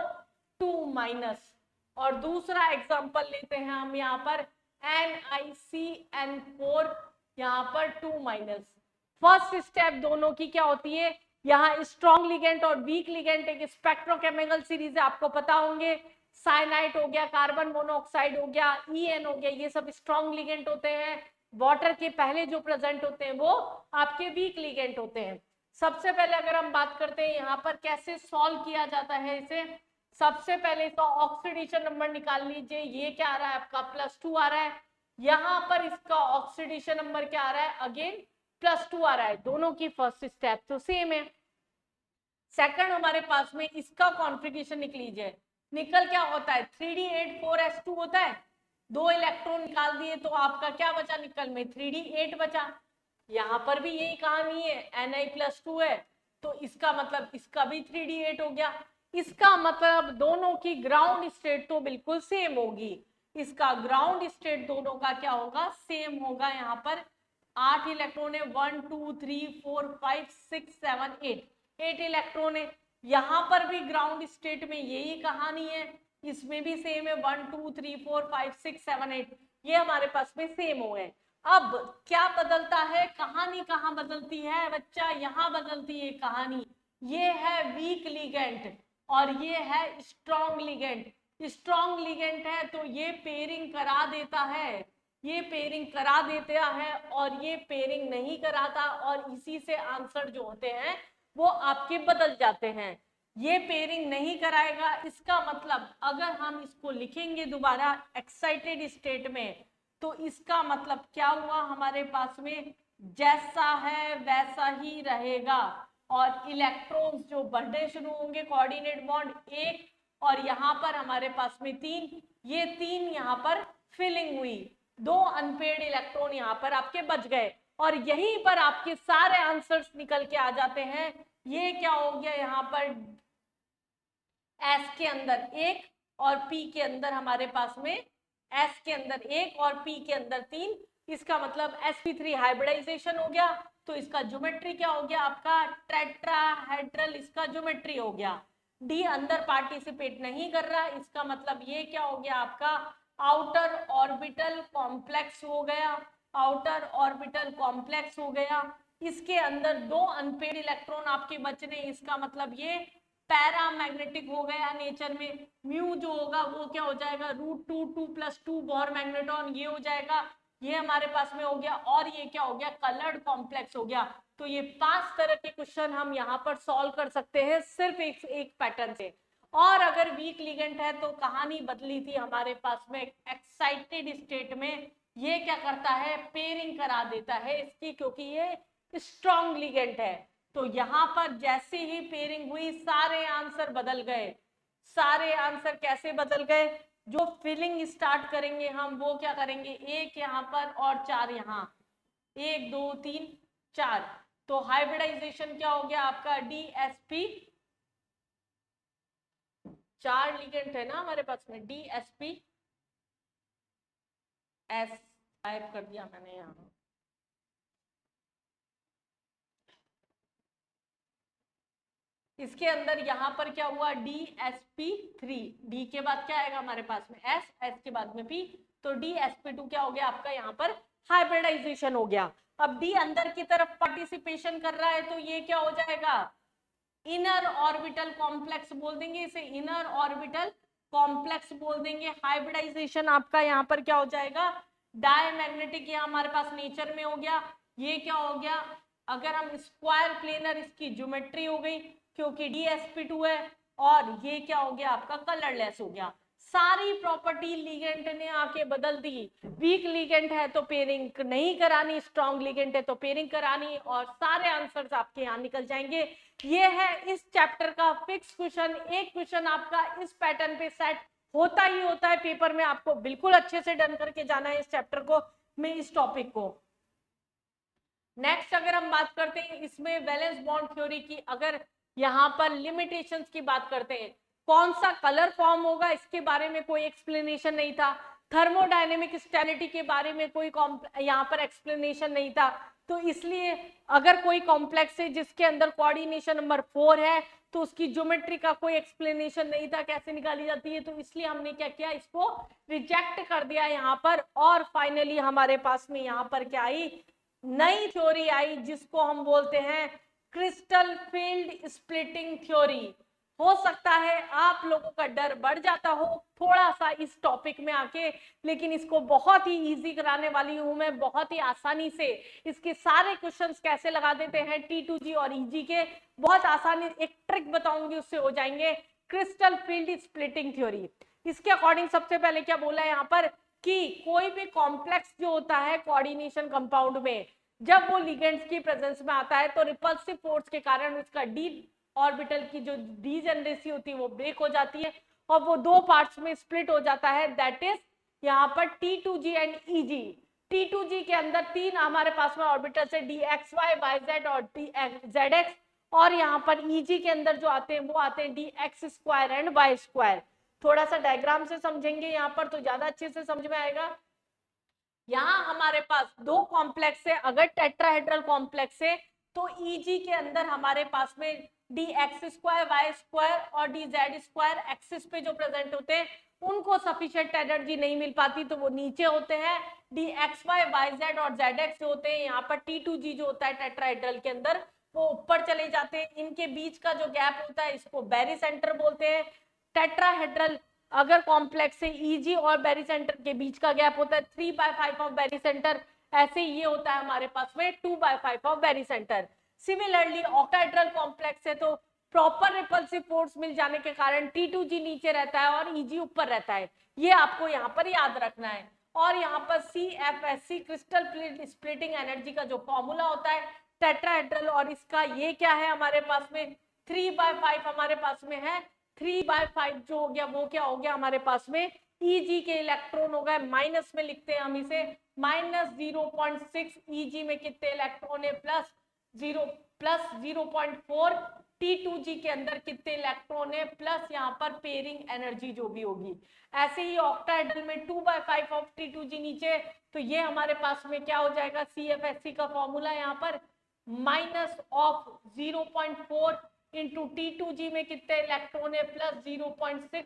2- और दूसरा एग्जांपल लेते हैं हम यहाँ पर NiCN4 यहाँ पर 2-। फर्स्ट स्टेप दोनों की क्या होती है, यहाँ स्ट्रॉन्ग लिगेंड और वीक लिगेंड एक स्पेक्ट्रोकेमिकल सीरीज है, आपको पता होंगे। साइनाइड हो गया, कार्बन मोनोऑक्साइड हो गया, EN हो गया, ये सब स्ट्रॉन्ग लिगेंड होते हैं। वाटर के पहले जो प्रेजेंट होते हैं वो आपके वीक लिगेंड होते हैं। सबसे पहले अगर हम बात करते हैं यहाँ पर कैसे सॉल्व किया जाता है इसे, सबसे पहले तो ऑक्सीडेशन नंबर निकाल लीजिए। ये क्या आ रहा है आपका +2 आ रहा है, यहाँ पर इसका ऑक्सीडेशन नंबर क्या आ रहा है, अगेन +2 आ रहा है। दोनों की फर्स्ट स्टेप तो सेम है। सेकंड हमारे पास में इसका कॉन्फ़िगरेशन निकल लीजिए, निकल क्या होता है 3D8 4s2 होता है। 2 इलेक्ट्रॉन निकाल दिए तो आपका क्या बचा निकल में 3D8 बचा। यहाँ पर भी यही कहानी है, Na+2 है तो इसका मतलब इसका भी 3D8 हो गया। इसका मतलब दोनों की ग्राउंड स्टेट तो बिल्कुल सेम होगी, इसका ग्राउंड स्टेट दोनों का क्या होगा, सेम होगा। यहाँ पर 8 इलेक्ट्रॉन है, 1 2 3 4 5 6 7 8 इलेक्ट्रॉन है। यहाँ पर भी ग्राउंड स्टेट में यही कहानी है, इसमें भी सेम है 1 2 3 4 5 6 7 8, ये हमारे पास में सेम हो गए। अब क्या बदलता है, कहानी कहाँ बदलती है बच्चा, यहाँ बदलती है कहानी। ये है वीक लिगेंड और ये है स्ट्रॉन्ग लिगेंड। स्ट्रॉन्ग लिगेंड है तो ये पेयरिंग करा देता है, ये पेयरिंग करा देता है और ये पेयरिंग नहीं कराता, और इसी से आंसर जो होते हैं वो आपके बदल जाते हैं। ये पेयरिंग नहीं कराएगा, इसका मतलब अगर हम इसको लिखेंगे दोबारा एक्साइटेड स्टेट में तो इसका मतलब क्या हुआ, हमारे पास में जैसा है वैसा ही रहेगा और इलेक्ट्रॉन्स जो बढ़ने शुरू होंगे, कोऑर्डिनेट बॉन्ड 1 और यहाँ पर हमारे पास में 3, ये 3 यहाँ पर फिलिंग हुई, 2 अनपेड इलेक्ट्रॉन यहाँ पर आपके बच गए और यहीं पर आपके सारे आंसर्स निकल के आ जाते हैं। ये क्या हो गया, यहाँ पर S के अंदर 1 और P के अंदर हमारे पास में S के अंदर 1 और P के अंदर 3, इसका मतलब sp3 हाइब्रिडाइजेशन हो गया। तो इसका ज्योमेट्री क्या हो गया आपका टेट्राहेड्रल, इसका ज्योमेट्री हो गया। D अंदर पार्टिसिपेट नहीं कर रहा, इसका मतलब ये क्या हो गया आपका आउटर ऑर्बिटल कॉम्प्लेक्स हो गया, आउटर ऑर्बिटल कॉम्प्लेक्स हो गया। इसके अंदर 2 अनपेड इलेक्ट्रॉन आपके बचने, इसका मतलब ये पैरामैग्नेटिक हो गया नेचर में। म्यू जो होगा वो क्या हो जाएगा √2 2 + 2 बोर मैग्नेटॉन, ये हो जाएगा, ये हमारे पास में हो गया। और ये क्या हो गया कलर्ड कॉम्प्लेक्स हो गया। तो ये 5 तरह के क्वेश्चन हम यहाँ पर सॉल्व कर सकते हैं सिर्फ एक पैटर्न से। और अगर वीक लिगेंड है तो कहानी बदली थी हमारे पास में एक्साइटेड स्टेट में, ये क्या करता है पेयरिंग करा देता है इसकी, क्योंकि ये स्ट्रॉन्ग लिगेंड है। तो यहाँ पर जैसे ही पेयरिंग हुई सारे आंसर बदल गए। सारे आंसर कैसे बदल गए, जो फिलिंग स्टार्ट करेंगे हम वो क्या करेंगे, 1 यहाँ पर और 4 यहाँ, 1 2 3 4, तो हाइब्रिडाइजेशन क्या हो गया आपका DsP, 4 लिगेंड है ना हमारे पास में, DsP S टाइप कर दिया मैंने यहाँ, इसके अंदर यहाँ पर क्या हुआ DsP3, D के बाद क्या आएगा हमारे पास में S, S के बाद में P, तो DsP2 क्या हो गया आपका यहाँ पर हाइब्रिडाइजेशन हो गया। अब D अंदर की तरफ पार्टिसिपेशन कर रहा है तो ये क्या हो जाएगा इनर ऑर्बिटल कॉम्प्लेक्स बोल देंगे इसे, इनर ऑर्बिटल कॉम्प्लेक्स बोल देंगे। हाइब्रिडाइजेशन आपका यहाँ पर क्या हो जाएगा डायमैग्नेटिक, ये हमारे पास नेचर में हो गया। ये क्या हो गया, अगर हम स्क्वायर प्लेनर, इसकी ज्योमेट्री हो गई क्योंकि DsP2 है, और ये क्या हो गया आपका कलरलेस हो गया। सारी प्रॉपर्टी लिगेंड ने आके बदल दी। वीक लिगेंड है तो पेयरिंग नहीं करानी, स्ट्रॉन्ग लिगेंड है तो पेयरिंग करानी, और सारे आंसर्स आपके यहाँ निकल जाएंगे। ये है इस चैप्टर का फिक्स क्वेश्चन। एक क्वेश्चन आपका इस पैटर्न पे सेट होता ही होता है पेपर में, आपको बिल्कुल अच्छे से डन करके जाना है इस चैप्टर को में, इस टॉपिक को। नेक्स्ट अगर हम बात करते हैं इसमें वैलेंस बॉन्ड थ्योरी की, अगर यहाँ पर लिमिटेशंस की बात करते हैं, कौन सा कलर फॉर्म होगा इसके बारे में कोई एक्सप्लेनेशन नहीं था। थर्मोडायनेमिक स्टेबिलिटी के बारे में कोई यहाँ पर एक्सप्लेनेशन नहीं था। तो इसलिए अगर कोई कॉम्प्लेक्स है जिसके अंदर कोऑर्डिनेशन नंबर 4 है तो उसकी ज्योमेट्री का कोई एक्सप्लेनेशन नहीं था कैसे निकाली जाती है, तो इसलिए हमने क्या किया इसको रिजेक्ट कर दिया यहाँ पर। और फाइनली हमारे पास में यहाँ पर क्या आई नई थ्योरी आई जिसको हम बोलते हैं क्रिस्टल फील्ड स्प्लिटिंग थ्योरी। हो सकता है आप लोगों का डर बढ़ जाता हो थोड़ा सा इस टॉपिक में आके, लेकिन इसको बहुत ही इजी कराने वाली हूं मैं, बहुत ही आसानी से इसके सारे क्वेश्चंस कैसे लगा देते हैं T2G और EG के, बहुत आसानी एक ट्रिक बताऊंगी उससे हो जाएंगे। क्रिस्टल फील्ड स्प्लिटिंग थ्योरी, इसके अकॉर्डिंग सबसे पहले क्या बोला है यहाँ पर कि कोई भी कॉम्प्लेक्स जो होता है कोऑर्डिनेशन कंपाउंड में, जब वो लिगेंड्स की प्रेजेंस में आता है तो रिपल्सिव फोर्स के कारण उसका डी ऑर्बिटल की जो डीजेनरेसी होती है वो ब्रेक हो जाती है और वो दो पार्ट्स में स्प्लिट हो जाता है, दैट इज यहाँ पर T2G एंड EG। T2G के अंदर तीन हमारे पास में ऑर्बिटल्स है DXY, YZ और ZX, और यहाँ पर EG के अंदर जो आते हैं वो आते हैं DX² एंड Y²। थोड़ा सा डायग्राम से समझेंगे यहाँ पर तो ज्यादा अच्छे से समझ में आएगा। यहाँ हमारे पास दो कॉम्प्लेक्स है, अगर टेट्राहेड्रल कॉम्प्लेक्स है तो EG के अंदर हमारे पास में DX², Y² और DZ² एक्सिस पे जो प्रेजेंट होते हैं उनको सफिशिएंट एनर्जी नहीं मिल पाती तो वो नीचे होते हैं। DXY, YZ और ZX जो होते हैं यहाँ पर T2G जो होता है टेट्राहेड्रल के अंदर वो ऊपर चले जाते हैं। इनके बीच का जो गैप होता है इसको बैरी सेंटर बोलते हैं। टेट्राहेड्रल अगर कॉम्प्लेक्स से EG और बैरी सेंटर के बीच का गैप होता है 3/5 ऑफ बैरी सेंटर, ऐसे ये होता है हमारे पास में 2/5 of barycentre. Similarly octahedral complex है तो प्रॉपर रिपल्सिव फोर्स मिल जाने के कारण T2G नीचे रहता है और EG ऊपर रहता है, ये आपको यहाँ पर याद रखना है। और यहाँ पर CFSC क्रिस्टल स्प्लिटिंग एनर्जी का जो फॉर्मूला होता है टेट्राहेड्रल, और इसका ये क्या है हमारे पास में 3/5 हमारे पास में है। 3/5 जो हो गया वो क्या हो गया हमारे पास में EG के इलेक्ट्रॉन हो गए, माइनस में लिखते हैं हम इसे -0.6। EG में कितने इलेक्ट्रॉन है प्लस 0.4। T2G के अंदर कितने इलेक्ट्रॉन है प्लस यहाँ पर पेयरिंग एनर्जी जो भी होगी। ऐसे ही ऑक्टाहेड्रल में 2/5 ऑफ T2G नीचे, तो ये हमारे पास में क्या हो जाएगा CFSC का फॉर्मूला यहाँ पर -0.4 इंटू T2G में कितने इलेक्ट्रॉन है प्लस 0.6,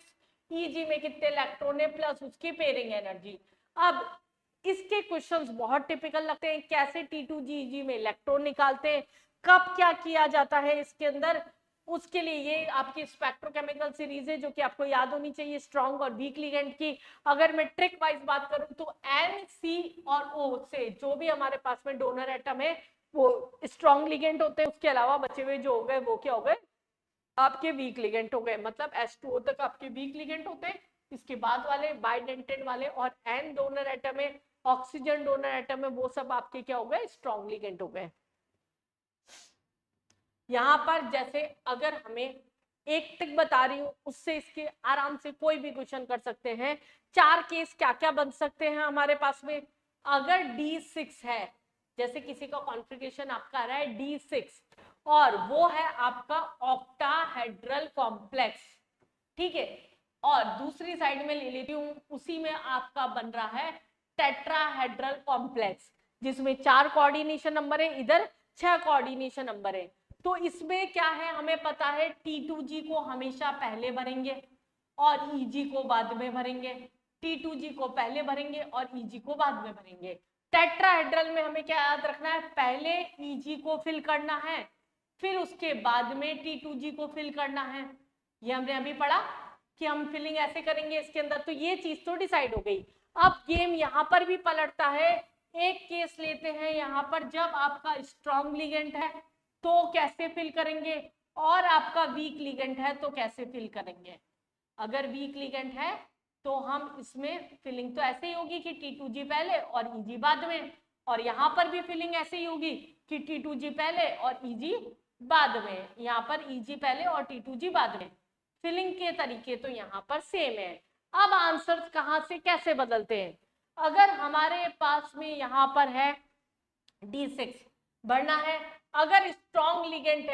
EG में कितने इलेक्ट्रॉन है प्लस उसकी पेयरिंग एनर्जी। अब इसके क्वेश्चंस बहुत टिपिकल लगते हैं, कैसे T2G EG में इलेक्ट्रॉन निकालते हैं, कब क्या किया जाता है इसके अंदर, उसके लिए ये आपकी स्पेक्ट्रोकेमिकल सीरीज है जो कि आपको याद होनी चाहिए स्ट्रॉन्ग और वीक लिगेंड की। अगर मैं ट्रिक वाइज बात करूं तो N, C और O से जो भी हमारे पास में डोनर एटम है वो स्ट्रॉन्ग लिगेंड होते हैं, उसके अलावा बचे हुए जो हो गए वो क्या हो गए आपके वीक लिगेंड हो गए, मतलब H2O तक आपके वीक लिगेंड होते हैं। इसके बाद वाले बाइडेंटेड वाले और N डोनर एटम है, ऑक्सीजन डोनर एटम है, वो सब आपके क्या हो गए स्ट्रॉन्ग लिगेंड हो गए। यहाँ पर जैसे अगर हमें एक टिक बता रही हूँ उससे इसके आराम से कोई भी क्वेश्चन कर सकते हैं। चार केस क्या क्या बन सकते हैं हमारे पास में, अगर D6 है, जैसे किसी का कॉन्फ़िगरेशन आपका आ रहा है D6 और वो है आपका ऑक्टाहेड्रल कॉम्प्लेक्स, ठीक है, और दूसरी साइड में ले लेती हूँ उसी में आपका बन रहा है टेट्राहेड्रल कॉम्प्लेक्स जिसमें 4 कोऑर्डिनेशन नंबर है, इधर 6 कोऑर्डिनेशन नंबर है। तो इसमें क्या है हमें पता है T2G को हमेशा पहले भरेंगे और EG को बाद में भरेंगे, T2G को पहले भरेंगे और EG को बाद में भरेंगे। टेट्राहेड्रल में हमें क्या याद रखना है, पहले EG को फिल करना है फिर उसके बाद में T2G को फिल करना है। ये हमने अभी पढ़ा कि हम फिलिंग ऐसे करेंगे इसके अंदर, तो ये चीज तो डिसाइड हो गई। अब गेम यहाँ पर भी पलटता है, एक केस लेते हैं यहाँ पर जब आपका स्ट्रॉन्ग लिगेंड है तो कैसे फिल करेंगे और आपका वीक लिगेंड है तो कैसे फिल करेंगे। अगर वीक लिगेंड है तो हम इसमें फिलिंग तो ऐसे ही होगी कि T2G पहले और EG बाद में, और यहाँ पर भी फिलिंग ऐसे ही होगी कि T2G पहले और EG बाद में, यहाँ पर EG पहले और T2G बाद में। फिलिंग के तरीके तो यहाँ पर सेम है। अब आंसर्स कहाँ से कैसे बदलते हैं, अगर हमारे पास में यहाँ पर है D6 भरना है, अगर स्ट्रॉन्ग लिगेंड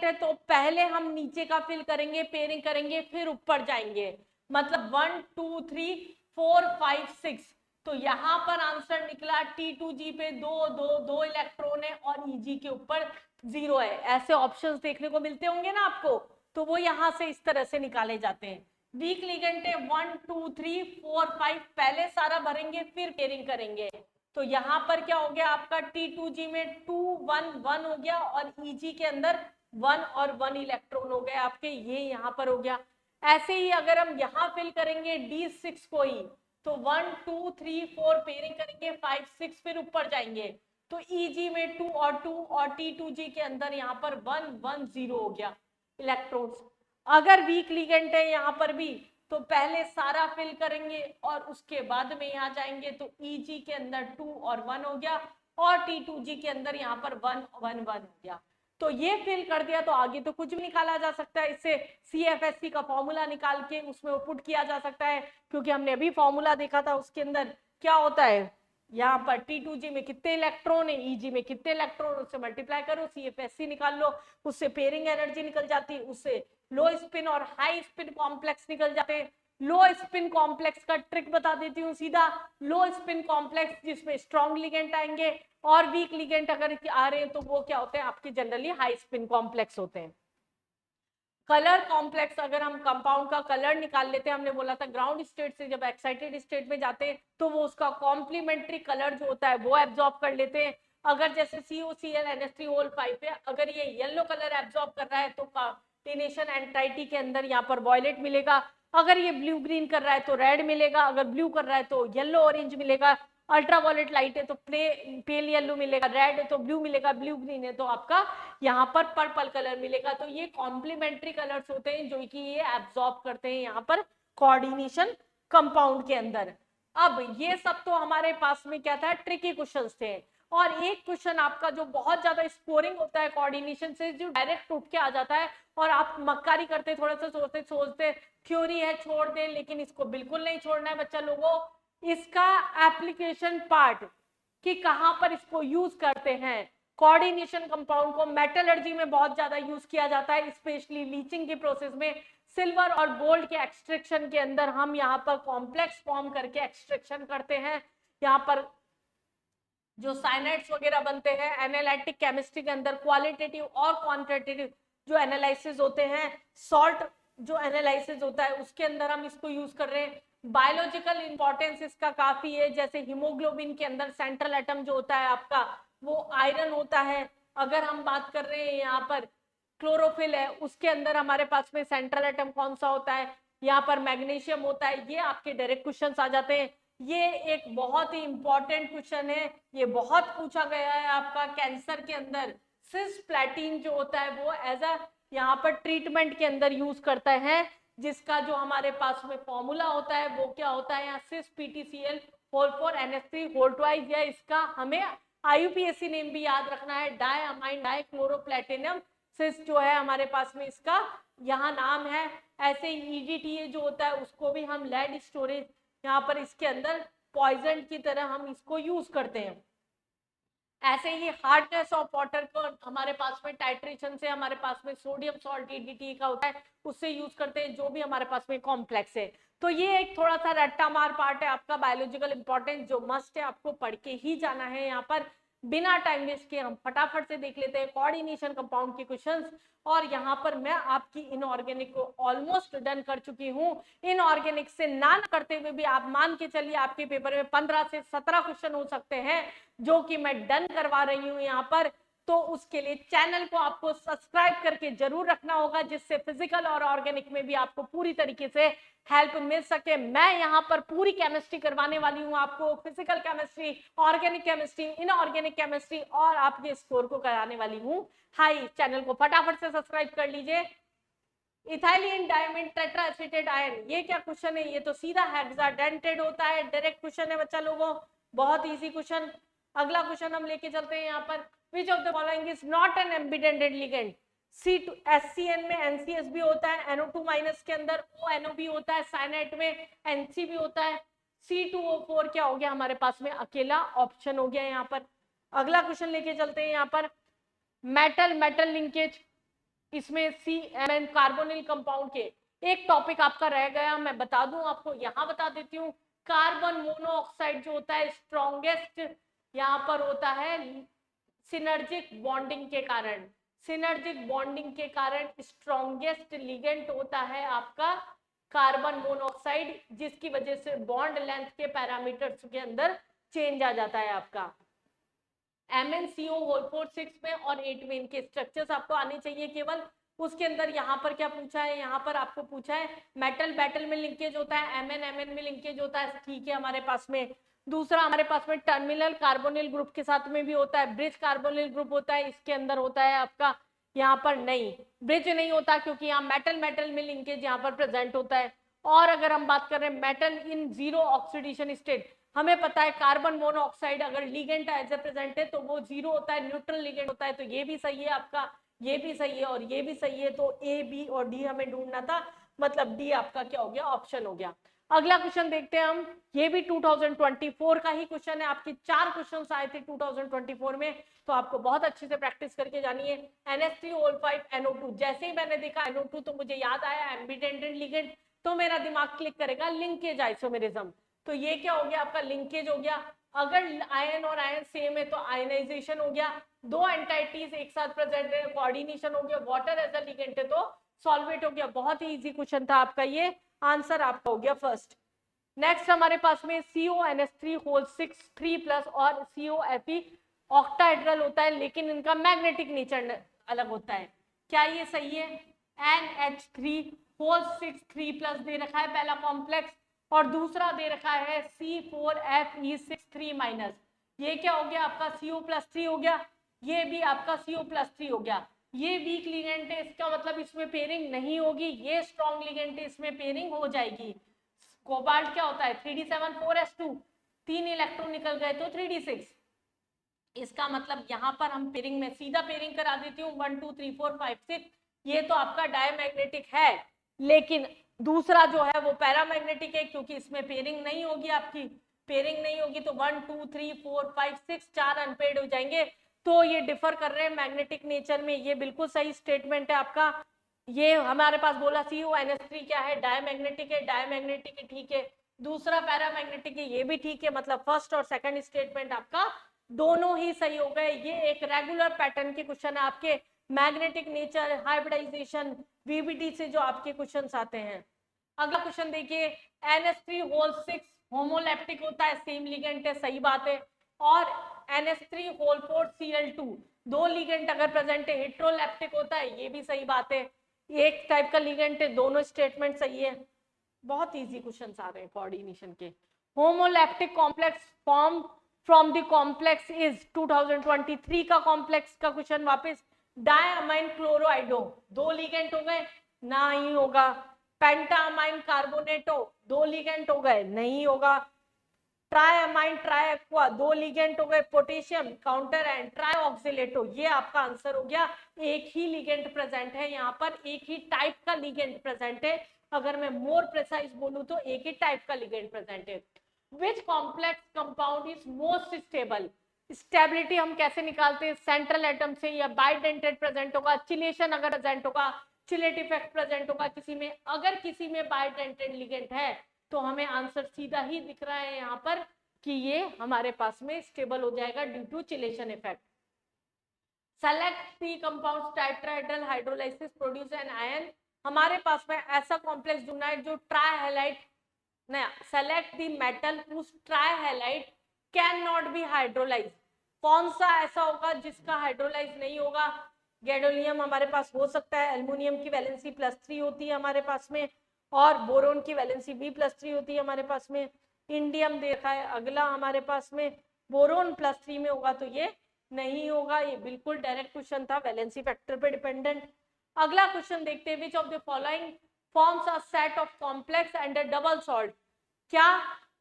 है तो पहले हम नीचे का फिल करेंगे, पेयरिंग करेंगे, फिर ऊपर जाएंगे, मतलब 1 2 3 4 5 6। तो यहाँ पर आंसर निकला T2G पे 2 इलेक्ट्रॉन है और EG के ऊपर 0 है। ऐसे ऑप्शंस देखने को मिलते होंगे ना आपको, तो वो यहाँ से इस तरह से निकाले जाते हैं। वीक लिगेंड है 1 2 3 4 5, पहले सारा भरेंगे फिर पेयरिंग करेंगे, तो यहाँ पर क्या हो गया आपका T2G में 2 1 1 हो गया और EG के अंदर 1 और 1 इलेक्ट्रॉन हो गए आपके, ये यहाँ पर हो गया। ऐसे ही अगर हम यहाँ फिल करेंगे D6 को ही, तो 1 2 3 4 पेयरिंग करेंगे, 5 6 फिर ऊपर जाएंगे, तो EG में 2 और T2G के अंदर यहाँ पर 1 1 0 हो गया इलेक्ट्रॉन्स। अगर वीक लिगेंड है यहाँ पर भी, तो पहले सारा फिल करेंगे और उसके बाद में यहाँ जाएंगे, तो EG के अंदर 2 और 1 हो गया और T2G के अंदर यहाँ पर 1 1 1 हो गया। तो ये फिल कर दिया तो आगे तो कुछ भी निकाला जा सकता है, इससे CFSC का फॉर्मूला निकाल के उसमें पुट किया जा सकता है, क्योंकि हमने अभी फॉर्मूला देखा था, उसके अंदर क्या होता है, यहाँ पर T2G में कितने इलेक्ट्रॉन है, EG में कितने इलेक्ट्रॉन, उससे मल्टीप्लाई करो, CFSC निकाल लो, उससे पेयरिंग एनर्जी निकल जाती है, उससे लो स्पिन और हाई स्पिन कॉम्प्लेक्स निकल जाते हैं। लो स्पिन कॉम्प्लेक्स का ट्रिक बता देती हूँ सीधा। लो स्पिन कॉम्प्लेक्स जिसमें स्ट्रॉन्ग लिगेंड आएंगे और वीक लिगेंड अगर आ रहे हैं तो वो क्या होते हैं आपके, जनरली हाई स्पिन कॉम्प्लेक्स होते हैं। कलर कॉम्प्लेक्स, अगर हम कंपाउंड का कलर निकाल लेते हैं, हमने बोला था ग्राउंड स्टेट से जब एक्साइटेड स्टेट में जाते हैं तो वो उसका कॉम्प्लीमेंट्री कलर जो होता है वो एब्जॉर्ब कर लेते हैं। अगर जैसे COCl NH3O5 है, अगर ये येलो कलर एब्जॉर्ब कर रहा है तो कॉम्बिनेशन एंटाइटी के अंदर यहाँ पर वॉयलेट मिलेगा। अगर ये ब्लू ग्रीन कर रहा है तो रेड मिलेगा, अगर ब्लू कर रहा है तो येलो ऑरेंज मिलेगा, अल्ट्रावायलेट लाइट है तो पेल येलो मिलेगा, रेड है तो ब्लू मिलेगा, ब्लू ग्रीन है तो आपका यहाँ पर पर्पल कलर मिलेगा। तो ये कॉम्प्लीमेंट्री कलर्स होते हैं जो कि ये एब्जॉर्ब करते हैं यहाँ पर कोऑर्डिनेशन कंपाउंड के अंदर। अब ये सब तो हमारे पास में क्या था, ट्रिकी क्वेश्चंस थे। और एक क्वेश्चन आपका जो बहुत ज्यादा स्कोरिंग होता है कोऑर्डिनेशन से, जो डायरेक्ट उठ के आ जाता है और आप मक्कारी करते थोड़ा सा सोचते थ्योरी है छोड़ दें, लेकिन इसको बिल्कुल नहीं छोड़ना है बच्चा लोगों। इसका एप्लीकेशन पार्ट कि कहां पर इसको यूज करते हैं, कोऑर्डिनेशन कंपाउंड को मेटलर्जी में बहुत ज्यादा यूज किया जाता है, स्पेशली लीचिंग के प्रोसेस में। सिल्वर और गोल्ड के एक्सट्रैक्शन के अंदर हम यहाँ पर कॉम्प्लेक्स फॉर्म करके एक्सट्रैक्शन करते हैं। यहाँ पर जो साइनाइड्स वगैरह बनते हैं एनालिटिक केमिस्ट्री के अंदर, क्वालिटेटिव और क्वांटिटेटिव जो एनालिसिस होते हैं, सॉल्ट जो एनालिसिस होता है उसके अंदर हम इसको यूज कर रहे हैं। बायोलॉजिकल इंपॉर्टेंस इसका काफी है, जैसे हीमोग्लोबिन के अंदर सेंट्रल एटम जो होता है आपका वो आयरन होता है। अगर हम बात कर रहे हैं यहाँ पर क्लोरोफिल है, उसके अंदर हमारे पास में सेंट्रल एटम कौन सा होता है, यहाँ पर मैग्नीशियम होता है। ये आपके डायरेक्ट क्वेश्चंस आ जाते हैं। ये एक बहुत ही इंपॉर्टेंट क्वेश्चन है, ये बहुत पूछा गया है आपका कैंसर के अंदर। सिस्प्लैटिन जो होता है वो एज अ यहाँ पर ट्रीटमेंट के अंदर यूज करता है, जिसका जो हमारे पास में फॉर्मूला होता है वो क्या होता है, यहाँ cis PTCl whole for NH3 whole twice, या इसका हमें IUPAC नेम भी याद रखना है, डायअमाइन डाइक्लोरोप्लेटिनम सिस जो है हमारे पास में इसका यहाँ नाम है। ऐसे ही EDTA जो होता है उसको भी हम लेड स्टोरेज यहाँ पर इसके अंदर पॉइजन की तरह हम इसको यूज करते हैं। ऐसे ही हार्डनेस ऑफ वाटर को हमारे पास में टाइट्रेशन से हमारे पास में सोडियम सॉल्ट EDTA का होता है, उससे यूज करते हैं जो भी हमारे पास में कॉम्प्लेक्स है। तो ये एक थोड़ा सा रट्टा मार पार्ट है आपका बायोलॉजिकल इंपॉर्टेंस, जो मस्ट है, आपको पढ़ के ही जाना है। यहाँ पर बिना टाइम वेस्ट के हम फटाफट से देख लेते हैं कोऑर्डिनेशन कंपाउंड के क्वेश्चंस। और यहाँ पर मैं आपकी इनऑर्गेनिक को ऑलमोस्ट डन कर चुकी हूँ। इनऑर्गेनिक से ना करते हुए भी आप मान के चलिए आपके पेपर में 15 से 17 क्वेश्चन हो सकते हैं जो कि मैं डन करवा रही हूँ यहाँ पर। तो उसके लिए चैनल को आपको सब्सक्राइब करके जरूर रखना होगा, जिससे फिजिकल और ऑर्गेनिक में भी आपको पूरी तरीके से हेल्प मिल सके। मैं यहाँ पर पूरी केमिस्ट्री करवाने वाली हूँ आपको, physical chemistry, organic chemistry, inorganic chemistry, और आपके स्कोर को कराने वाली हूँ हाई। चैनल को फटाफट से सब्सक्राइब कर लीजिए। इथाइलिन डायमंड टेट्राएसिटेट आयन, ये क्या क्वेश्चन है, ये तो सीधा हेक्साडेंटेड होता है, डायरेक्ट क्वेश्चन है बच्चा लोगों, बहुत इजी क्वेश्चन। अगला क्वेश्चन हम लेके चलते हैं यहाँ पर, which of the following is not an ambidentate ligand. SCN में NCS भी होता है, NO2 माइनस के अंदर ONO भी होता है, साइनाइड में NC भी होता है, C2O4 क्या हो गया हमारे पास में अकेला ऑप्शन हो गया यहाँ पर। अगला क्वेश्चन लेके चलते हैं यहाँ पर, मेटल मेटल लिंकेज, इसमें CMN कार्बोनिल कंपाउंड के एक टॉपिक आपका रह गया, मैं बता दूं आपको, यहाँ बता देती हूँ। कार्बन मोनोऑक्साइड जो होता है स्ट्रॉन्गेस्ट यहाँ पर होता है सिनर्जिक बॉन्डिंग के कारण, सिनर्जिक बॉन्डिंग के कारण स्ट्रॉन्गेस्ट लिगेंड होता है आपका कार्बन मोनोऑक्साइड, जिसकी वजह से बॉन्ड लेंथ के पैरामीटर्स के अंदर चेंज आ जाता है आपका। MnCO होल 4 6 में और 8 में इनके स्ट्रक्चर्स आपको आने चाहिए केवल। उसके अंदर यहाँ पर क्या पूछा है, यहाँ पर आपको पूछा है मेटल बैटल में लिंकेज होता है, Mn में लिंकेज होता है, ठीक है हमारे पास में। दूसरा हमारे पास में टर्मिनल कार्बोनिल ग्रुप के साथ में भी होता है, ब्रिज कार्बोनिल ग्रुप होता है, इसके अंदर होता है आपका, यहाँ पर नहीं, ब्रिज नहीं होता क्योंकि यहाँ मेटल मेटल में लिंकेज यहाँ पर प्रेजेंट होता है। और अगर हम बात कर रहे हैं metal in zero oxidation state, हमें पता है कार्बन मोनोऑक्साइड अगर लिगेंड एज ए प्रेजेंट है तो वो जीरो होता है, न्यूट्रल लिगेंड होता है, तो ये भी सही है आपका, ये भी सही है और ये भी सही है। तो ए बी और डी हमें ढूंढना था, मतलब डी आपका क्या हो गया, ऑप्शन हो गया। अगला क्वेश्चन देखते हैं हम, ये भी 2024 का ही क्वेश्चन है, आपके 4 क्वेश्चंस आए थे 2024 में, तो आपको बहुत अच्छे से प्रैक्टिस करके जानी है। NH3O5 NO2, जैसे ही मैंने देखा NO2 तो मुझे याद आया एम्बिडेंटेड लिगेंड, तो मेरा दिमाग क्लिक करेगा लिंकेज आइसोमेरिज्म, तो ये क्या हो गया आपका, लिंकेज हो गया। अगर आयन और आयन सेम है तो आयनाइजेशन हो गया, दो एंटाइटीज एक साथ प्रेजेंट है, कोऑर्डिनेशन हो गया, वाटर एज अ लिगेंड है तो सॉल्वेट हो गया। बहुत ही इजी क्वेश्चन था आपका, ये आंसर आपका हो गया फर्स्ट। नेक्स्ट हमारे पास में CONH3 होल 6 3+ और COFe ऑक्टाहेड्रल होता है, लेकिन इनका मैग्नेटिक नेचर अलग होता है, क्या ये सही है? NH3 होल 6 3+ दे रखा है पहला कॉम्प्लेक्स, और दूसरा दे रखा है C4Fe6 3-, ये क्या हो गया आपका, CO+3 हो गया, ये भी आपका CO+3 हो गया। ये वीक लिगेंड है, इसका मतलब इसमें पेयरिंग नहीं होगी, ये स्ट्रॉन्ग लिगेंड है, इसमें पेयरिंग हो जाएगी। कोबाल्ट क्या होता है 3d7 4s2, 3 इलेक्ट्रॉन निकल गए तो 3d6, इसका मतलब यहाँ पर हम पेयरिंग में सीधा पेयरिंग करा देती हूँ 1 2 3 4 5 6, ये तो आपका डायमैग्नेटिक है, लेकिन दूसरा जो है वो पैरामैग्नेटिक है क्योंकि इसमें पेयरिंग नहीं होगी, आपकी पेयरिंग नहीं होगी तो 1 2 3 4 5 6 4 अनपेयर्ड हो जाएंगे, तो ये डिफर कर रहे हैं मैग्नेटिक नेचर में, ये बिल्कुल सही स्टेटमेंट है आपका। ये हमारे पास बोला CONH3 क्या है, डायमैग्नेटिक है, डायमैग्नेटिक है, ठीक है। दूसरा पैरामैग्नेटिक है, ये भी ठीक है, मतलब फर्स्ट और सेकंड स्टेटमेंट आपका दोनों ही सही हो गए। ये एक रेगुलर पैटर्न के क्वेश्चन है आपके, मैग्नेटिक नेचर, हाइब्रिडाइजेशन, VBT से जो आपके क्वेश्चंस आते हैं। अगला क्वेश्चन देखिए, NH3 होल 6 होमोलैप्टिक होता है, सेम लिगेंड है, सही बात है, और NH3 होल 4 Cl2, दो लिगेंड अगर प्रेजेंट है हेट्रोलैप्टिक होता है, ये भी सही बात है, एक टाइप का लिगेंड है, दोनों स्टेटमेंट सही है। बहुत इजी क्वेश्चंस आ रहे हैं कोऑर्डिनेशन के। Homoleptic complex form from the complex is 2023 का कॉम्प्लेक्स का क्वेश्चन वापस, डायअमाइन क्लोरोआइडो, दो लिगेंड हो गए, ना ही होगा। पेंटामाइन कार्बोनेटो, दो लिगेंड हो गए, नहीं होगा। ट्राइअमाइन ट्राइएक्वा, दो लिगेंड हो गए, पोटेशियम काउंटर एंड ट्राइऑक्सिलेटो, ये आपका आंसर हो गया। एक ही लिगेंड प्रेजेंट है यहाँ पर, एक ही टाइप का लिगेंड प्रेजेंट है, अगर मैं मोर प्रिसाइज बोलूं तो एक ही टाइप का लिगेंड प्रेजेंट है। Which complex compound is most stable, stability हम कैसे निकालते हैं, सेंट्रल एटम से, या बाइडेंटेड प्रेजेंट होगा, चिलेशन अगर प्रेजेंट होगा, चिलेट इफेक्ट प्रेजेंट होगा किसी में, अगर किसी में बाइडेंटेड लिगेंड है तो हमें आंसर सीधा ही दिख रहा है यहाँ पर कि ये हमारे पास में स्टेबल हो जाएगा due to chelation effect. Select the compounds tetrahedral hydrolysis produce an ion, हमारे पास में ऐसा कॉम्प्लेक्स ढूंढना है जो ट्राइहैलाइड, नया select the metal whose trihalide can not be hydrolyse, कौन सा ऐसा होगा जिसका हाइड्रोलाइज नहीं होगा। गैडोलियम हमारे पास हो सकता है, एल्युमिनियम की वैलेंसी +3 होती है हमारे पास में, और बोरोन की वैलेंसी B+3 होती है हमारे पास में। इंडियम देखा है अगला हमारे पास में, बोरोन +3 में होगा तो ये नहीं होगा, ये बिल्कुल डायरेक्ट क्वेश्चन था, वैलेंसी फैक्टर पे डिपेंडेंट। अगला क्वेश्चन देखते हैं, which of the following forms a set of complex and a double salt, क्या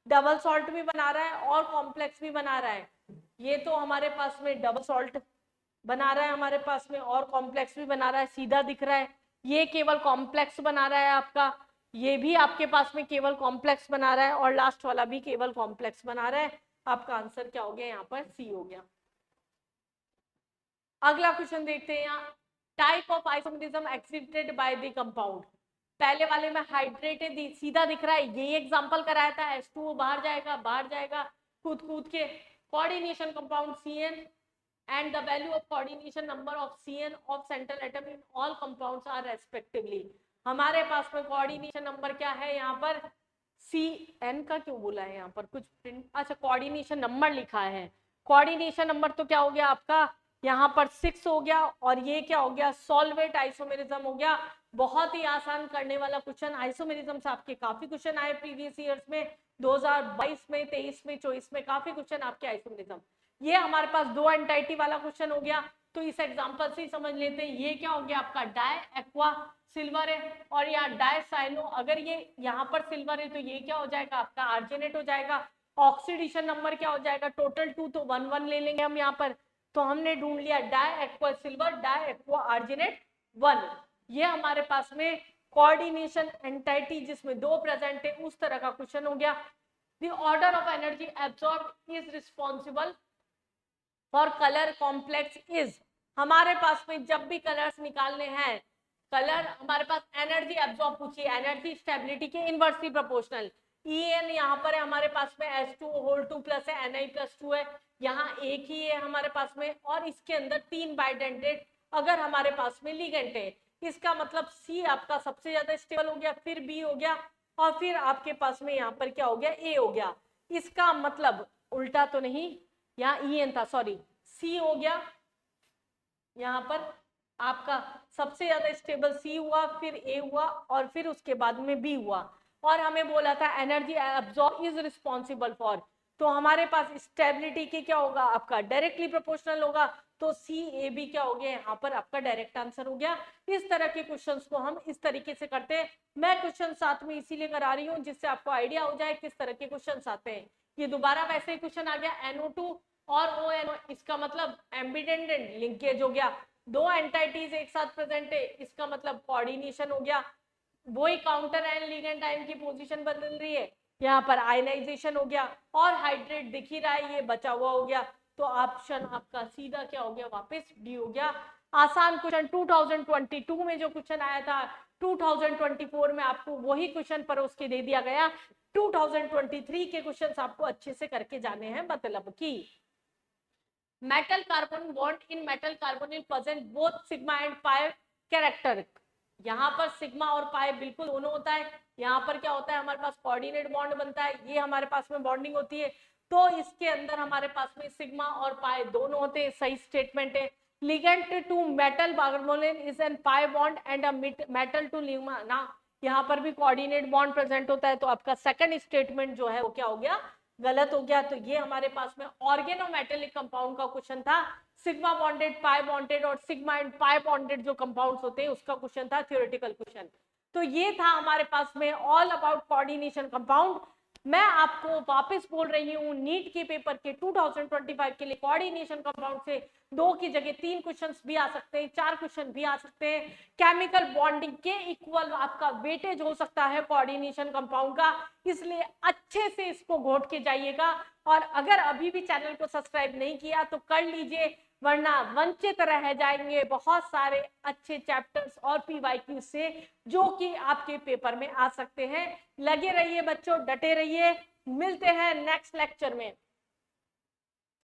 डबल सॉल्ट भी बना रहा है और कॉम्प्लेक्स भी बना रहा है, ये तो हमारे पास में डबल सॉल्ट बना रहा है हमारे पास में, और कॉम्प्लेक्स भी बना रहा है, सीधा दिख रहा है। ये केवल कॉम्प्लेक्स बना रहा है आपका, ये भी आपके पास में केवल कॉम्प्लेक्स बना रहा है, और लास्ट वाला भी केवल कॉम्प्लेक्स बना रहा है। आपका आंसर क्या हो गया यहाँ पर, सी हो गया। अगला क्वेश्चन देखते हैं, यहाँ type of isomerism excited by the compound, पहले वाले में हाइड्रेटेड सीधा दिख रहा है, यही एग्जांपल कराया था, H2O बाहर जाएगा कूद कूद के। Coordination compound CN and the value of coordination number of CN of central atom in all compounds are respectively, हमारे पास में कोऑर्डिनेशन नंबर क्या है यहाँ पर CN का क्यों बोला है यहाँ पर, कुछ प्रिंट, अच्छा कोऑर्डिनेशन नंबर लिखा है, कोऑर्डिनेशन नंबर तो क्या हो गया आपका यहाँ पर 6 हो गया, और ये क्या हो गया सॉल्वेट आइसोमेरिज्म हो गया। बहुत ही आसान करने वाला क्वेश्चन, आइसोमेरिज्म से आपके काफी क्वेश्चन आए प्रीवियस ईयर्स में, 2022 में, 23 में, 24 में काफी क्वेश्चन आपके आइसोमेरिज्म। ये हमारे पास दो एंटाइटी वाला क्वेश्चन हो गया, तो इस एग्जांपल से ही समझ लेते हैं। ये क्या हो गया आपका डाई एक्वा सिल्वर है, और यहाँ डाई साइनो, अगर ये यहाँ पर सिल्वर है तो ये क्या हो जाएगा आपका आर्जेनेट हो जाएगा। ऑक्सीडेशन नंबर क्या हो जाएगा टोटल 2, तो 1 1 ले लेंगे हम यहाँ पर। तो हमने ढूंढ लिया di aqua silver, di aqua argentate 1। ये हमारे पास में कोऑर्डिनेशन एंटाइटी जिसमें दो प्रेजेंट है उस तरह का क्वेश्चन हो गया। The order of energy absorb is responsible for colour complex is, हमारे पास में जब भी कलर्स निकालने हैं, कलर हमारे पास एनर्जी एब्सॉर्ब पूछिए, एनर्जी स्टेबिलिटी के इनवर्सली प्रोपोर्शनल। En यहाँ पर है हमारे पास में H2 होल 2 प्लस है, Ni+2 है, यहाँ एक ही है हमारे पास में, और इसके अंदर 3 बाइडेंटेड अगर हमारे पास में लिगेंड है, इसका मतलब C आपका सबसे ज्यादा स्टेबल हो गया, फिर B हो गया, और फिर आपके पास में यहाँ पर क्या हो गया A हो गया। इसका मतलब उल्टा तो नहीं, यहाँ En था सॉरी, C हो गया, यहाँ पर आपका सबसे ज्यादा स्टेबल C हुआ, फिर A हुआ, और फिर उसके बाद में B हुआ। और हमें बोला था energy absorb is responsible for, तो हमारे पास स्टेबिलिटी के क्या होगा आपका डायरेक्टली प्रोपोर्शनल होगा, तो CAB क्या हो गया यहाँ पर आपका डायरेक्ट आंसर हो गया। इस तरह के क्वेश्चंस को हम इस तरीके से करते हैं। मैं क्वेश्चन साथ में इसीलिए करा रही हूँ जिससे आपको आइडिया हो जाए किस तरह के क्वेश्चन आते हैं। ये दोबारा वैसे ही क्वेश्चन आ गया NO2 और ONO, इसका मतलब एम्बिडेंडेंट लिंकेज हो गया, दो एंटाइटीज एक साथ प्रेजेंट है, इसका मतलब कोऑर्डिनेशन हो गया, वही काउंटर एंड लिगेंड आयन की पोजीशन बदल रही है, यहाँ पर आयनाइजेशन हो गया, और हाइड्रेट दिख ही रहा है ये बचा हुआ हो गया, तो ऑप्शन आपका सीधा क्या हो गया वापस डी हो गया। आसान क्वेश्चन 2022 में जो क्वेश्चन आया था 2024 में आपको वही क्वेश्चन परोस के दे दिया गया। 2023 के क्वेश्चंस आपको अच्छे से करके जाने हैं। मतलब कि metal carbon bond in metal carbonyl present both sigma and pi character, यहाँ पर सिग्मा और पाई बिल्कुल दोनों होता है, यहाँ पर क्या होता है हमारे पास कोऑर्डिनेट बॉन्ड बनता है, ये हमारे पास में बॉन्डिंग होती है, तो इसके अंदर हमारे पास में सिग्मा और पाई दोनों होते हैं, सही स्टेटमेंट है। Ligand to metal carbonyl is an pi bond and a metal to ligand ना, यहाँ पर भी कोऑर्डिनेट बॉन्ड प्रेजेंट होता है, तो आपका सेकंड स्टेटमेंट जो है वो क्या हो गया गलत हो गया। तो ये हमारे पास में ऑर्गेनोमेटेलिक कंपाउंड का क्वेश्चन था, सिग्मा बॉन्डेड पाई बॉन्डेड और सिग्मा एंड पाई बॉन्डेड जो कंपाउंड्स होते हैं उसका क्वेश्चन था, थ्योरेटिकल क्वेश्चन। तो ये था हमारे पास में ऑल अबाउट कोऑर्डिनेशन कंपाउंड। मैं आपको वापस बोल रही हूँ नीट के पेपर के 2025 के लिए कोऑर्डिनेशन कंपाउंड से 2 की जगह 3 क्वेश्चंस भी आ सकते हैं, 4 क्वेश्चन भी आ सकते हैं। केमिकल बॉन्डिंग के इक्वल आपका वेटेज हो सकता है कोऑर्डिनेशन कंपाउंड का, इसलिए अच्छे से इसको घोट के जाइएगा। और अगर अभी भी चैनल को सब्सक्राइब नहीं किया तो कर लीजिए, वरना वंचित रह जाएंगे बहुत सारे अच्छे चैप्टर्स और PYQ से जो कि आपके पेपर में आ सकते हैं। लगे रहिए बच्चों, डटे रहिए, मिलते हैं नेक्स्ट लेक्चर में।